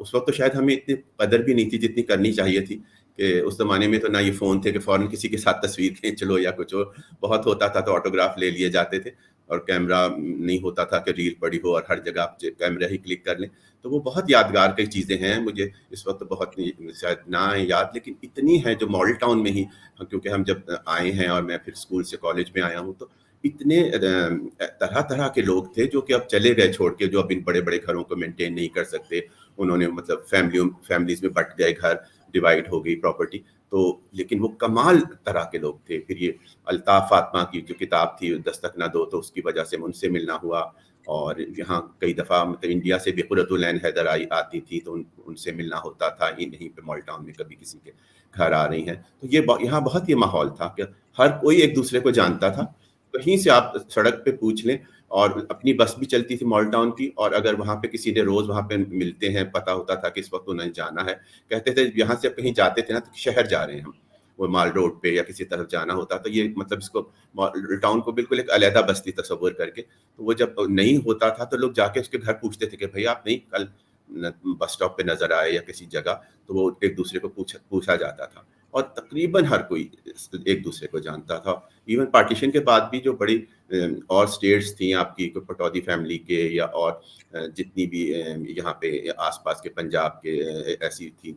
उस वक्त तो शायद हमें इतनी कदर भी नहीं थी जितनी करनी चाहिए थी। कि उस ज़माने में तो ना ये फ़ोन थे कि फ़ौरन किसी के साथ तस्वीर खींच लो या कुछ हो। बहुत होता था तो ऑटोग्राफ ले लिए जाते थे, और कैमरा नहीं होता था कि रील पड़ी हो और हर जगह आप कैमरा ही क्लिक कर लें। तो वो बहुत यादगार कई चीज़ें हैं, मुझे इस वक्त बहुत शायद ना आए याद, लेकिन इतनी हैं जो मॉडल टाउन में ही, क्योंकि हम जब आए हैं और मैं फिर स्कूल से कॉलेज में आया हूँ, तो इतने तरह तरह के लोग थे जो कि अब चले गए छोड़ के, जो अब इन बड़े बड़े घरों को मेंटेन नहीं कर सकते। उन्होंने मतलब फैमिलीज में बट गए घर, डिवाइड हो गई प्रॉपर्टी। तो लेकिन वो कमाल तरह के लोग थे। फिर ये अल्ताफ फातिमा की जो किताब थी दस्तक ना दो, तो उसकी वजह से उनसे मिलना हुआ। और यहाँ कई दफ़ा मतलब इंडिया से भी कुर्रतुल ऐन हैदर आती थी, तो उनसे मिलना होता था। यहीं पे मॉल टाउन में कभी किसी के घर आ रही हैं, तो ये यहाँ बहुत ये माहौल था कि हर कोई एक दूसरे को जानता था। कहीं से आप सड़क पे पूछ लें, और अपनी बस भी चलती थी मॉल टाउन की, और अगर वहाँ पे किसी ने रोज़ वहाँ पे मिलते हैं, पता होता था कि इस वक्त उन्हें जाना है, कहते थे यहाँ से कहीं जाते थे ना तो शहर जा रहे हैं हम, वो माल रोड पे या किसी तरफ जाना होता, तो ये मतलब इसको मॉल टाउन को बिल्कुल एक अलहदा बस्ती तस्वुर करके। तो वो जब नहीं होता था तो लोग जाके उसके घर पूछते थे कि भैया आप नहीं कल बस स्टॉप पे नजर आए या किसी जगह, तो वो एक दूसरे को पूछा जाता था। और तकरीबन हर कोई एक दूसरे को जानता था। इवन पार्टीशन के बाद भी जो बड़ी और स्टेट्स थी आपकी, पटौदी फैमिली के या और जितनी भी यहाँ पे आसपास के पंजाब के ऐसी थी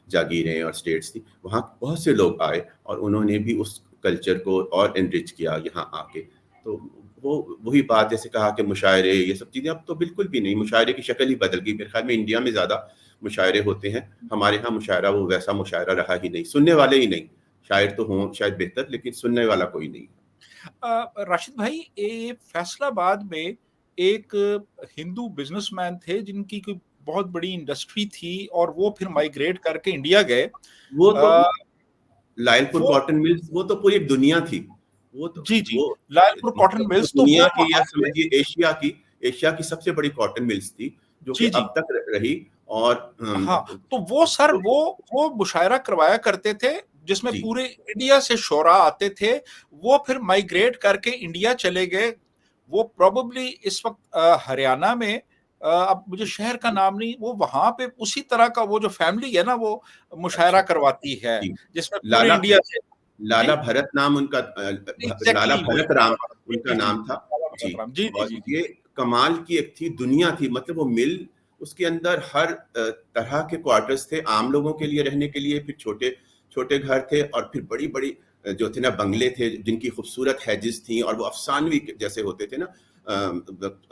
जागीरें और स्टेट्स थी, वहाँ बहुत से लोग आए और उन्होंने भी उस कल्चर को और एनरिच किया यहाँ आके। तो वो वही बात जैसे कहा कि मुशायरे ये सब चीज़ें अब तो बिल्कुल भी नहीं, मुशायरे की शक्ल ही बदल गई। मेरे ख्याल में इंडिया में ज़्यादा मुशायरे होते हैं, हमारे यहाँ मुशायरा वो वैसा मुशायरा रहा ही नहीं, सुनने वाले ही नहीं। शायर तो हों शायद बेहतर, लेकिन सुनने वाला कोई नहीं। राशिद भाई, ये फैसलाबाद में एक हिंदू बिजनेसमैन थे जिनकी कोई बहुत बड़ी इंडस्ट्री थी और वो फिर माइग्रेट करके इंडिया गए। वो तो अ, लायलपुर वो कॉटन मिल्स, वो तो पूरी एक दुनिया थी। वो तो जी, जी, वो लायलपुर कॉटन मतलब मिल्स, तो वो दुनिया की या वहाँ पे समझिए एशिया की सबसे बड़ी कॉटन मिल्स थी, जो कि जी, जी। अब तक रही। और हाँ, तो वो सर वो मुशायरा करवाया करते थे जिसमें जी, पूरे इंडिया से शोरा आते थे। वो फिर माइग्रेट करके इंडिया चले गए। वो प्रोबेबली इस वक्त हरियाणा में, अब मुझे शहर का नाम नहीं, वो वहां पे उसी तरह का वो जो फैमिली है ना, वो अच्छा, मुशायरा करवाती है जी। जिसमें पूरे लाला इंडिया से। लाला जी, भरत नाम उनका लाला एग्जैक्टली वही भरत राम जी, उनका जी, जी, नाम था। बाबा जी, भगत राम, जी, जी, और जी, जी। ये कमाल की एक थी, दुनिया थी। मतलब वो मिल, उसके अंदर हर तरह के क्वार्टर्स थे, आम लोगों के लिए रहने के लिए, फिर छोटे छोटे घर थे, और फिर बड़ी बड़ी जो थे ना बंगले थे जिनकी खूबसूरत हैजेस थी, और वो अफसानवी जैसे होते थे ना।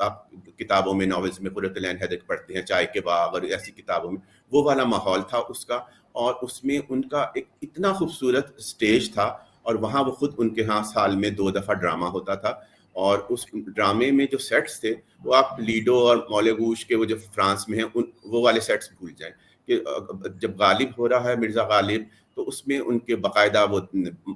आप किताबों में, नॉवेल्स में कुर्रतुल ऐन हैदर पढ़ते हैं, चाय के बाग और ऐसी किताबों में, वो वाला माहौल था उसका। और उसमें उनका एक इतना खूबसूरत स्टेज था, और वहाँ वो खुद उनके यहाँ साल में 2 दफ़ा ड्रामा होता था। और उस ड्रामे में जो सेट्स थे, वो आप लीडो और मौलेगूश के वो जो फ्रांस में हैं वो वाले सेट्स भूल जाएं कि जब गालिब हो रहा है मिर्ज़ा गालिब, तो उसमें उनके बाकायदा वो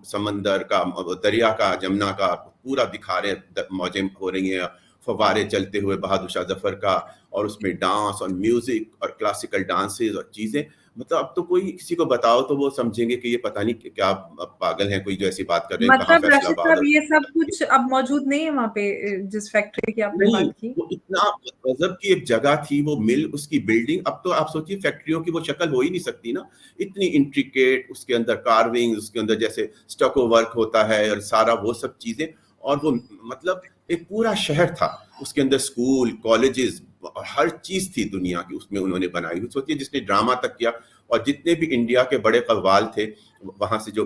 समंदर का, दरिया का, जमुना का पूरा दिखा रहे हैं, मौजें हो रही हैं, फव्वारे चलते हुए बहादुर शाह जफर का, और उसमें डांस और म्यूजिक और क्लासिकल डांसेस और चीज़ें। मतलब अब तो कोई किसी को बताओ तो वो समझेंगे कि ये पता नहीं क्या पागल है, कोई जो ऐसी बात कर रहे हैं, कहाँ मतलब राशिद फैसलाबाद साहब और ये सब कुछ अब मौजूद नहीं है वहाँ पे, जिस फैक्ट्री की आपने नहीं, बात की। वो इतना गजब की एक जगह थी, वो मिल, उसकी बिल्डिंग, अब तो आप सोचिए फैक्ट्रियों की वो शक्ल हो ही नहीं सकती ना, इतनी इंट्रिकेट, उसके अंदर कार्विंग, उसके अंदर जैसे स्टको वर्क होता है और सारा वो सब चीजें, और वो मतलब एक पूरा शहर था, उसके अंदर स्कूल, कॉलेजेस, हर चीज थी दुनिया की उसमें उन्होंने बनाई हुई। सोचिए जिसने ड्रामा तक किया, और जितने भी इंडिया के बड़े कव्वाल थे वहां से जो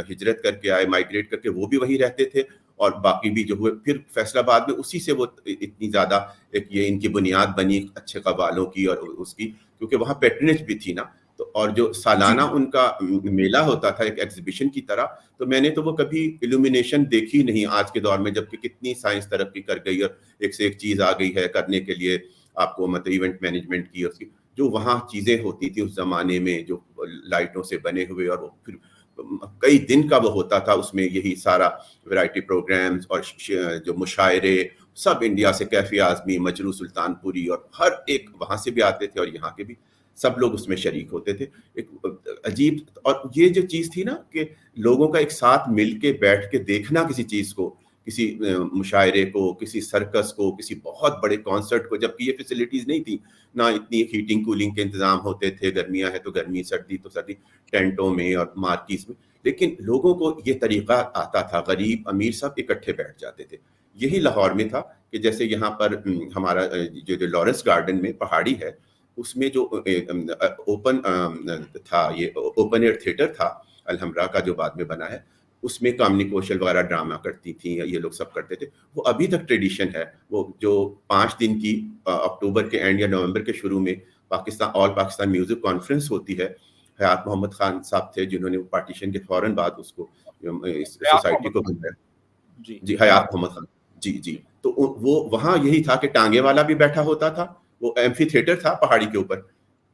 हिजरत करके आए, माइग्रेट करके, वो भी वहीं रहते थे, और बाकी भी जो हुए फिर फैसलाबाद में, उसी से वो इतनी ज्यादा एक ये इनकी बुनियाद बनी अच्छे कव्वालों की और उसकी, क्योंकि वहां पेट्रनेज भी थी ना। तो और जो सालाना उनका मेला होता था एक एग्जीबिशन की तरह, तो मैंने तो वो कभी इल्यूमिनेशन देखी नहीं आज के दौर में, जबकि कितनी साइंस तरक्की कर गई और एक से एक चीज आ गई है करने के लिए आपको, मतलब इवेंट मैनेजमेंट की, उसकी जो वहाँ चीजें होती थी उस जमाने में, जो लाइटों से बने हुए, और वो फिर कई दिन का वो होता था, उसमें यही सारा वैरायटी प्रोग्राम्स और जो मुशायरे, सब इंडिया से, कैफी आजमी, मजरू सुल्तानपुरी, और हर एक वहां से भी आते थे और यहाँ के भी, सब लोग उसमें शरीक होते थे। एक अजीब, और ये जो चीज थी ना कि लोगों का एक साथ मिलके बैठ के देखना किसी चीज को, किसी मुशायरे को, किसी सर्कस को, किसी बहुत बड़े कॉन्सर्ट को, जबकि ये फैसिलिटीज नहीं थी ना, इतनी हीटिंग कूलिंग के इंतजाम होते थे, गर्मियां है तो गर्मी, सर्दी तो सर्दी, टेंटों में और मार्कीज में, लेकिन लोगों को ये तरीका आता था, गरीब अमीर सब इकट्ठे बैठ जाते थे। यही लाहौर में था कि जैसे यहाँ पर हमारा जो लॉरेंस गार्डन में पहाड़ी है, उसमें जो ओपन था, ये ओपन एयर थिएटर था अलहमरा का, जो बाद में बना है, उसमें कामनी कौशल वगैरह ड्रामा करती थी, ये लोग सब करते थे, वो अभी तक ट्रेडिशन है। वो जो 5 दिन की अक्टूबर के एंड या नवंबर के शुरू में Pakistan, all Pakistan music conference होती है। हयात मोहम्मद खान साहब थे जिन्होंने पार्टीशन के फौरन बाद उसको इस सोसाइटी को बनाया। जी, हयात मोहम्मद खान, जी जी। तो वो वहाँ यही था कि टांगे वाला भी बैठा होता था, वो एम्फी थिएटर था पहाड़ी के ऊपर,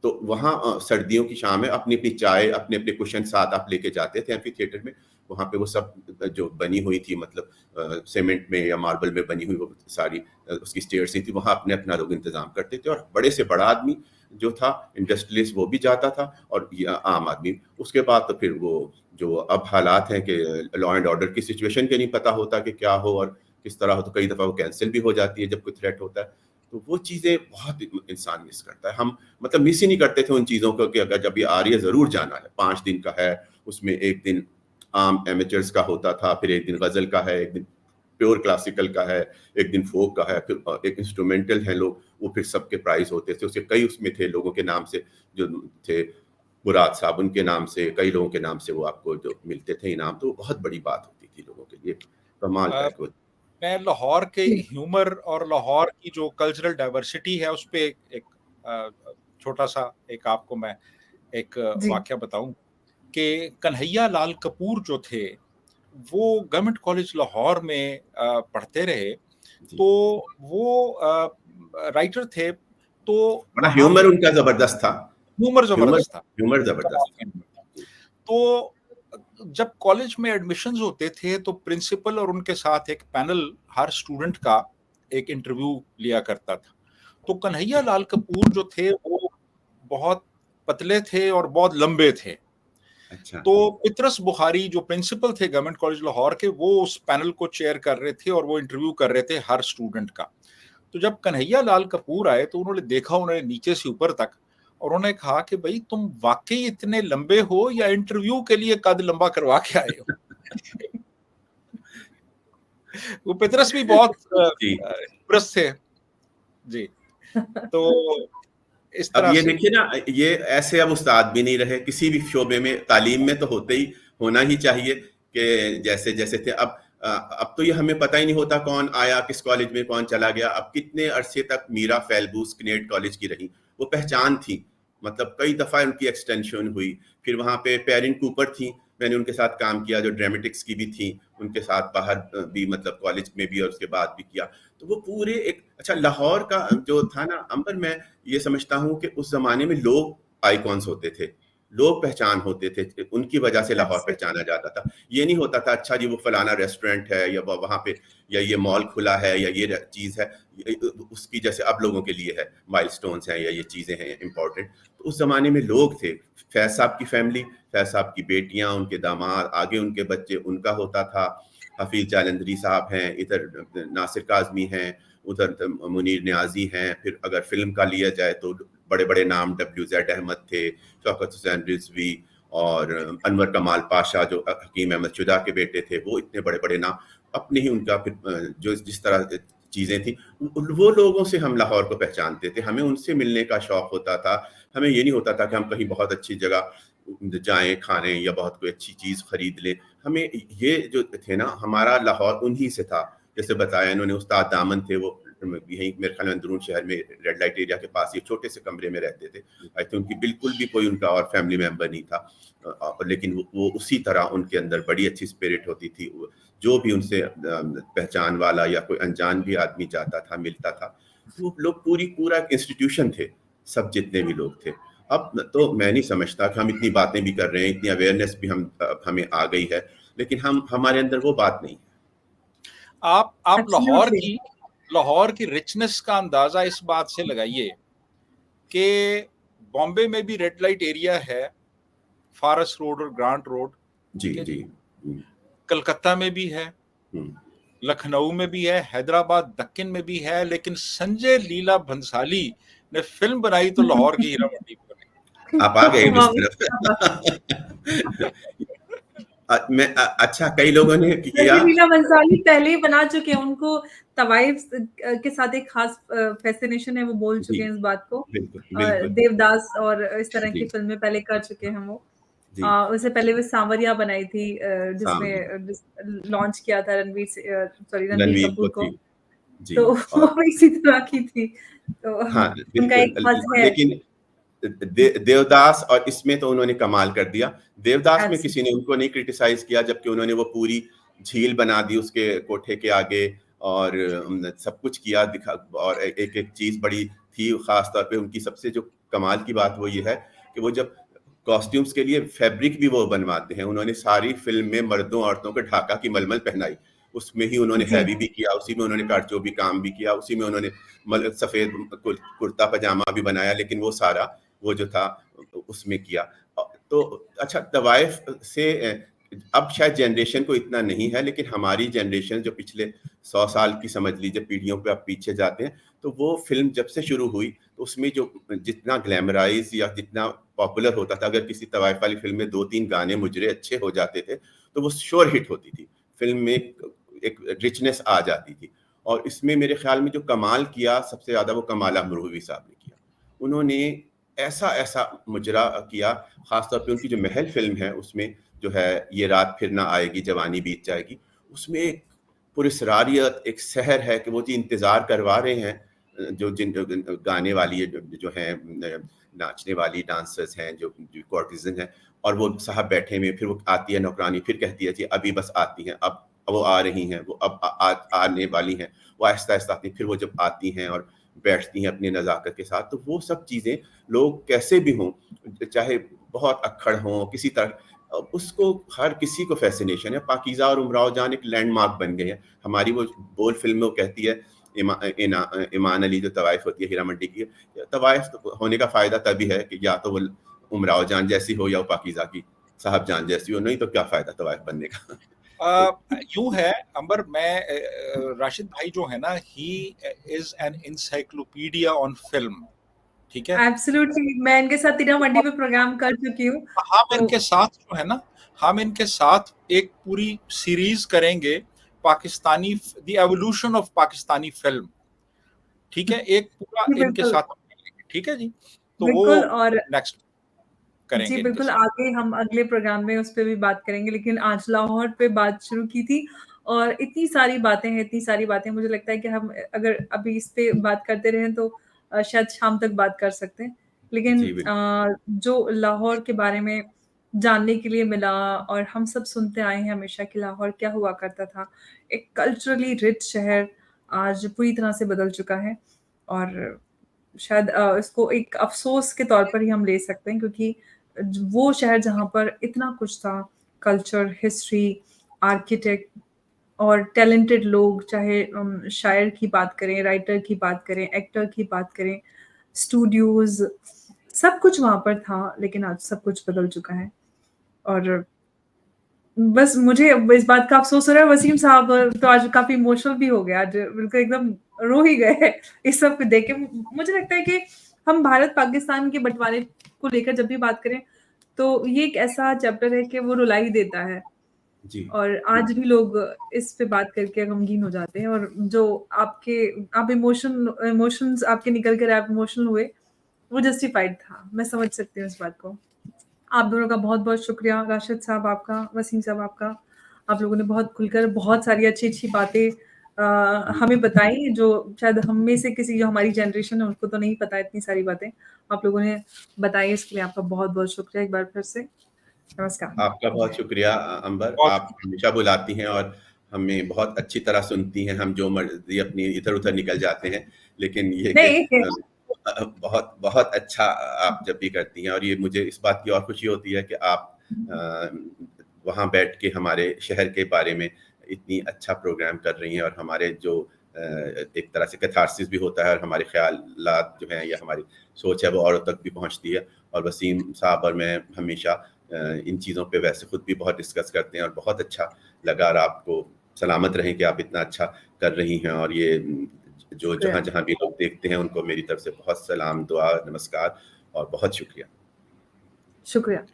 तो वहाँ सर्दियों की शाम में अपनी अपनी चाय, अपने अपने कुशन साथ आप लेके जाते थे एम्फी थिएटर में। वहाँ पे वो सब जो बनी हुई थी, मतलब सीमेंट में या मार्बल में बनी हुई वो सारी उसकी स्टेयर्स थी, वहाँ अपने अपना लोग इंतजाम करते थे, और बड़े से बड़ा आदमी जो था इंडस्ट्रियलिस्ट वो भी जाता था, और आम आदमी। उसके बाद तो फिर वो जो अब हालात हैं कि लॉ एंड ऑर्डर की सिचुएशन के नहीं पता होता कि क्या हो और किस तरह हो, तो कई दफ़ा वो कैंसिल भी हो जाती है जब कोई थ्रेट होता है। तो वो चीज़ें बहुत इंसान मिस करता है। हम मतलब मिस ही नहीं करते थे उन चीज़ों को कि अगर जब ये आ रही है ज़रूर जाना है। 5 दिन का है, उसमें एक दिन आम एमेचर्स का होता था, फिर एक दिन गज़ल का है, एक दिन प्योर क्लासिकल का है, एक दिन फोक का है, फिर एक इंस्ट्रूमेंटल है लोग, वो फिर सबके प्राइज होते थे। उसके कई उसमें थे लोगों के नाम से जो थे, मुराद साहब उनके नाम से, कई लोगों के नाम से वो आपको जो मिलते थे इनाम, तो बहुत बड़ी बात होती थी लोगों के लिए, कमाल का एक। मैं लाहौर के ह्यूमर और लाहौर की जो कल्चरल डाइवर्सिटी है उस पे एक छोटा सा एक आपको मैं एक वाकया बताऊं कि कन्हैया लाल कपूर जो थे वो गवर्नमेंट कॉलेज लाहौर में पढ़ते रहे, तो वो राइटर थे, तो बड़ा ह्यूमर उनका जबरदस्त था, ह्यूमर जबरदस्त था, ह्यूमर जबरदस्त। तो जब कॉलेज में एडमिशंस होते थे तो प्रिंसिपल और उनके साथ एक पैनल हर स्टूडेंट का एक इंटरव्यू लिया करता था। तो कन्हैया लाल कपूर जो थे वो बहुत पतले थे और बहुत लंबे थे। अच्छा। तो पितरस बुखारी जो प्रिंसिपल थे गवर्नमेंट कॉलेज लाहौर के, वो उस पैनल को चेयर कर रहे थे और वो इंटरव्यू कर रहे थे हर स्टूडेंट का। तो जब कन्हैया लाल कपूर आए तो उन्होंने देखा, उन्होंने नीचे से ऊपर तक, और उन्होंने कहा कि भाई तुम वाकई इतने लंबे हो या इंटरव्यू के लिए कद लंबा करवा के आए हो? वो पितरस भी बहुत प्रस्त थे जी। तो इस तरह अब ये से देखिए ना, ये ऐसे अब उस्ताद भी नहीं रहे किसी भी शोबे में, तालीम में तो होते ही होना ही चाहिए कि जैसे जैसे थे। अब तो ये हमें पता ही नहीं होता कौन आया किस कॉलेज में, कौन चला गया। अब कितने अरसे तक मीरा फैलबूस कनेट कॉलेज की रही, वो पहचान थी, मतलब कई दफ़ा उनकी एक्सटेंशन हुई। फिर वहाँ पे पेरिन कूपर थी, मैंने उनके साथ काम किया, जो ड्रामेटिक्स की भी थी, उनके साथ बाहर भी, मतलब कॉलेज में भी और उसके बाद भी किया। तो वो पूरे एक अच्छा लाहौर का जो था ना अंबर, मैं ये समझता हूँ कि उस जमाने में लोग आइकॉन्स होते थे, लोग पहचान होते थे, उनकी वजह से लाहौर Absolutely. पहचाना जाता था। ये नहीं होता था अच्छा जी वो फलाना रेस्टोरेंट है या वहाँ पे या ये मॉल खुला है या ये चीज़ है, उसकी जैसे अब लोगों के लिए है माइलस्टोन्स हैं या ये चीज़ें हैं इम्पोर्टेंट। तो उस ज़माने में लोग थे, फैज़ साहब की फैमिली, फैज़ साहब की बेटियाँ, उनके दामाद, आगे उनके बच्चे, उनका होता था। हफीज़ जालंधरी साहब हैं, इधर नासिर काज़मी हैं, उधर मुनीर न्याजी हैं। फिर अगर फिल्म का लिया जाए तो बड़े बड़े नाम WZ अहमद थे, शौकत हुसैन रिजवी और अनवर कमाल पाशा जो हकीम अहमद शुजा के बेटे थे, वो इतने बड़े बड़े नाम। अपने ही उनका फिर जो जिस तरह चीज़ें थी, वो लोगों से हम लाहौर को पहचानते थे। हमें उनसे मिलने का शौक़ होता था। हमें ये नहीं होता था कि हम कहीं बहुत अच्छी जगह जाएँ खाने या बहुत कोई अच्छी चीज़ खरीद लें। हमें ये जो थे ना, हमारा लाहौर उन्हीं से था। जैसे बताया इन्होंने, उस्ताद दामन थे, वो यहीं मेरे ख्याल में अंदरून शहर में रेड लाइट एरिया के पास ही छोटे से कमरे में रहते थे। आई थिंक उनकी बिल्कुल भी कोई उनका और फैमिली मेंबर नहीं था, लेकिन वो उसी तरह उनके अंदर बड़ी अच्छी स्पिरिट होती थी। जो भी उनसे पहचान वाला या कोई अनजान भी आदमी जाता था, मिलता था, वो लोग पूरा एक इंस्टीट्यूशन थे, सब जितने भी लोग थे। अब तो मैं नहीं समझता कि हम इतनी बातें भी कर रहे हैं, इतनी अवेयरनेस भी हमें आ गई है, लेकिन हमारे अंदर वो बात नहीं है। आप Absolutely. लाहौर की रिचनेस का अंदाजा इस बात से लगाइए कि बॉम्बे में भी रेड लाइट एरिया है, फारस रोड और ग्रांट रोड, जी जी। कलकत्ता में भी है, लखनऊ में भी है, हैदराबाद दक्कन में भी है, लेकिन संजय लीला भंसाली ने फिल्म बनाई तो लाहौर की हीरा मंडी में बनी। आप आ गए इस वाह, तरफ। अच्छा, कई लोगों ने किया। मीना बंसाली पहले ही बना चुके हैं, उनको तवाइफ के साथ एक खास फैसिनेशन है, वो बोल जी, चुके हैं इस बात को। बिल्कुल बिल्कुल। देवदास और इस तरह की जी फिल्में पहले कर चुके हैं वो। जी। उससे पहले वो सांवरिया बनाई थी, सावरिया, जिसमें लॉन्च किया था रणवीर रणवीर कपूर थी को, जी। तो और वो इसी तरह की थी। तो हाँ उनका एक बिल्कुल, बस है। लेकिन देवदास और इसमें तो उन्होंने कमाल कर दिया। देवदास में किसी ने उनको नहीं क्रिटिसाइज किया, जबकि उन्होंने वो पूरी झील बना दी उसके कोठे के आगे और सब कुछ किया दिखा, और एक एक चीज बड़ी थी खास तौर पे उनकी। सबसे जो कमाल की बात वो ये है कि वो जब कॉस्ट्यूम्स के लिए फैब्रिक भी वो बनवाते हैं, उन्होंने सारी फिल्म में मर्दों औरतों को ढाका की मलमल पहनाई, उसमें ही उन्होंने जी। हैवी भी किया, उसी में उन्होंने कारचोबी काम भी किया, उसी में उन्होंने सफेद कुर्ता पजामा भी बनाया, लेकिन वो सारा वो जो था उसमें किया। तो अच्छा, तवाइफ से अब शायद जनरेशन को इतना नहीं है, लेकिन हमारी जनरेशन जो पिछले 100 साल की समझ लीजिए पीढ़ियों पे आप पीछे जाते हैं, तो वो फिल्म जब से शुरू हुई तो उसमें जो जितना ग्लैमराइज या जितना पॉपुलर होता था, अगर किसी तवाइफ वाली फिल्म में 2-3 गाने मुजरे अच्छे हो जाते थे तो वो श्योर हिट होती थी, फिल्म में एक रिचनेस आ जाती थी। और इसमें मेरे ख्याल में जो कमाल किया सबसे ज़्यादा, वो कमाल अमरोही साहब ने किया। उन्होंने ऐसा मुजरा किया, खासतौर पे उनकी जो महल फिल्म है उसमें जो है ये रात फिर ना आएगी जवानी बीत जाएगी, उसमें एक पुरस्रारियत, एक सहर है कि वो जी इंतज़ार करवा रहे हैं जो जिन गाने वाली है, जो हैं नाचने वाली डांसर्स हैं, जो कोर्टिजन हैं, और वो साहब बैठे हुए, फिर वो आती है नौकरानी, फिर कहती है जी अभी बस आती हैं, अब वो आ रही हैं, वो अब आने वाली हैं, वो आहिस्ता-आहिस्ता आती हैं, फिर वो जब आती हैं और बैठती हैं अपने नज़ाकत के साथ, तो वो सब चीज़ें लोग कैसे भी हों, चाहे बहुत अक्खड़ हों, किसी तरह, उसको हर किसी को फैसिनेशन है। पाकीज़ा और उमराव जान एक लैंडमार्क बन गए हैं। हमारी वो बोल फिल्म में वो कहती है, ईमान अली जो तवाइफ होती है हीरा मंडी की, तवाइफ होने का फ़ायदा तभी है कि या तो वो उमराव जान जैसी हो या वो पाकीज़ा की साहब जान जैसी हो, नहीं तो क्या फ़ायदा तवाइफ बनने का। यूं है अंबर, मैं राशिद भाई जो है ना, he is an encyclopedia on film, ठीक है। एब्सोल्युटली, मैं इनके साथ हीरा मंडी पे प्रोग्राम कर चुकी हूँ। हम इनके साथ जो है ना, हम इनके साथ एक पूरी सीरीज करेंगे, Pakistani the evolution of Pakistani film, ठीक है, एक पूरा इनके बिल्कुल, साथ, ठीक है जी। तो वो बिल्कुल। और नेक्स्ट जी, करेंगे इनके बिल्कुल, साथ। आगे हम अगले प्रोग्राम में उस पे भी बात करेंगे, लेकिन आज लाहौर पे बात शुरू की थी और इतनी सारी बातें हैं, इतनी सारी बातें, मुझे लगता है कि हम अगर अभी इस पे बात करते रहें तो शायद शाम तक बात कर सकते हैं। लेकिन जी, बिल्कुल। जो लाहौर के बारे में जानने के लिए मिला, और हम सब सुनते आए हैं हमेशा कि लाहौर क्या हुआ करता था, एक कल्चरली रिच शहर आज पूरी तरह से बदल चुका है। और शायद इसको एक अफ़सोस के तौर पर ही हम ले सकते हैं, क्योंकि वो शहर जहाँ पर इतना कुछ था, कल्चर, हिस्ट्री, आर्किटेक्ट और टैलेंटेड लोग, चाहे शायर की बात करें, राइटर की बात करें, एक्टर की बात करें, स्टूडियोज़, सब कुछ वहाँ पर था, लेकिन आज सब कुछ बदल चुका है। और बस मुझे अब इस बात का अफ़सोस हो रहा है, वसीम साहब तो आज काफ़ी इमोशनल भी हो गए, आज बिल्कुल एकदम रो ही गए इस सब को देख के। मुझे लगता है कि हम भारत-पाकिस्तान के बँटवारे को लेकर जब भी बात करें, तो ये एक ऐसा चैप्टर है कि वो रुला ही देता है। जी। और आज भी लोग इस पे बात करके गमगीन हो जाते हैं, और जो आप इमोशंस आपके निकल कर आप इमोशनल हुए, वो जस्टिफाइड था। मैं समझ सकती हूँ इस बात को। आप दोनों का बहुत-बहुत शुक्रिया, राशिद साहब आपका, वसीम साहब आपका। आप लोगों ने बहुत खुलकर बहुत सारी अच्छी-अच्छी बातें हमें बताई, जो शायद हम में से किसी, जो हमारी जनरेशन है, उनको तो नहीं पता इतनी सारी बातें। आप लोगों ने बताई, इसके लिए आपका बहुत-बहुत शुक्रिया एक बार फिर से। नमस्कार। आपका बहुत शुक्रिया अंबर, बहुत आप हमेशा बुलाती हैं और हमें बहुत अच्छी तरह सुनती हैं। हम जो मर्ज़ी अपनी इधर-उधर निकल जाते हैं, लेकिन ये कि नहीं, बहुत बहुत अच्छा आप जब भी करती हैं, और ये मुझे इस बात की और खुशी होती है कि आप वहाँ बैठ के हमारे शहर के बारे में इतनी अच्छा प्रोग्राम कर रही हैं, और हमारे जो एक तरह से कैथार्सिस भी होता है, और हमारे ख़यालात जो हैं या हमारी सोच है वो औरों तक भी पहुँचती है। और वसीम साहब और मैं हमेशा इन चीज़ों पे वैसे खुद भी बहुत डिस्कस करते हैं, और बहुत अच्छा लगा, और आपको सलामत रहें कि आप इतना अच्छा कर रही हैं। और ये जो शुक्रिया। जहाँ-जहाँ भी लोग देखते हैं, उनको मेरी तरफ से बहुत सलाम, दुआ, नमस्कार और बहुत शुक्रिया। शुक्रिया।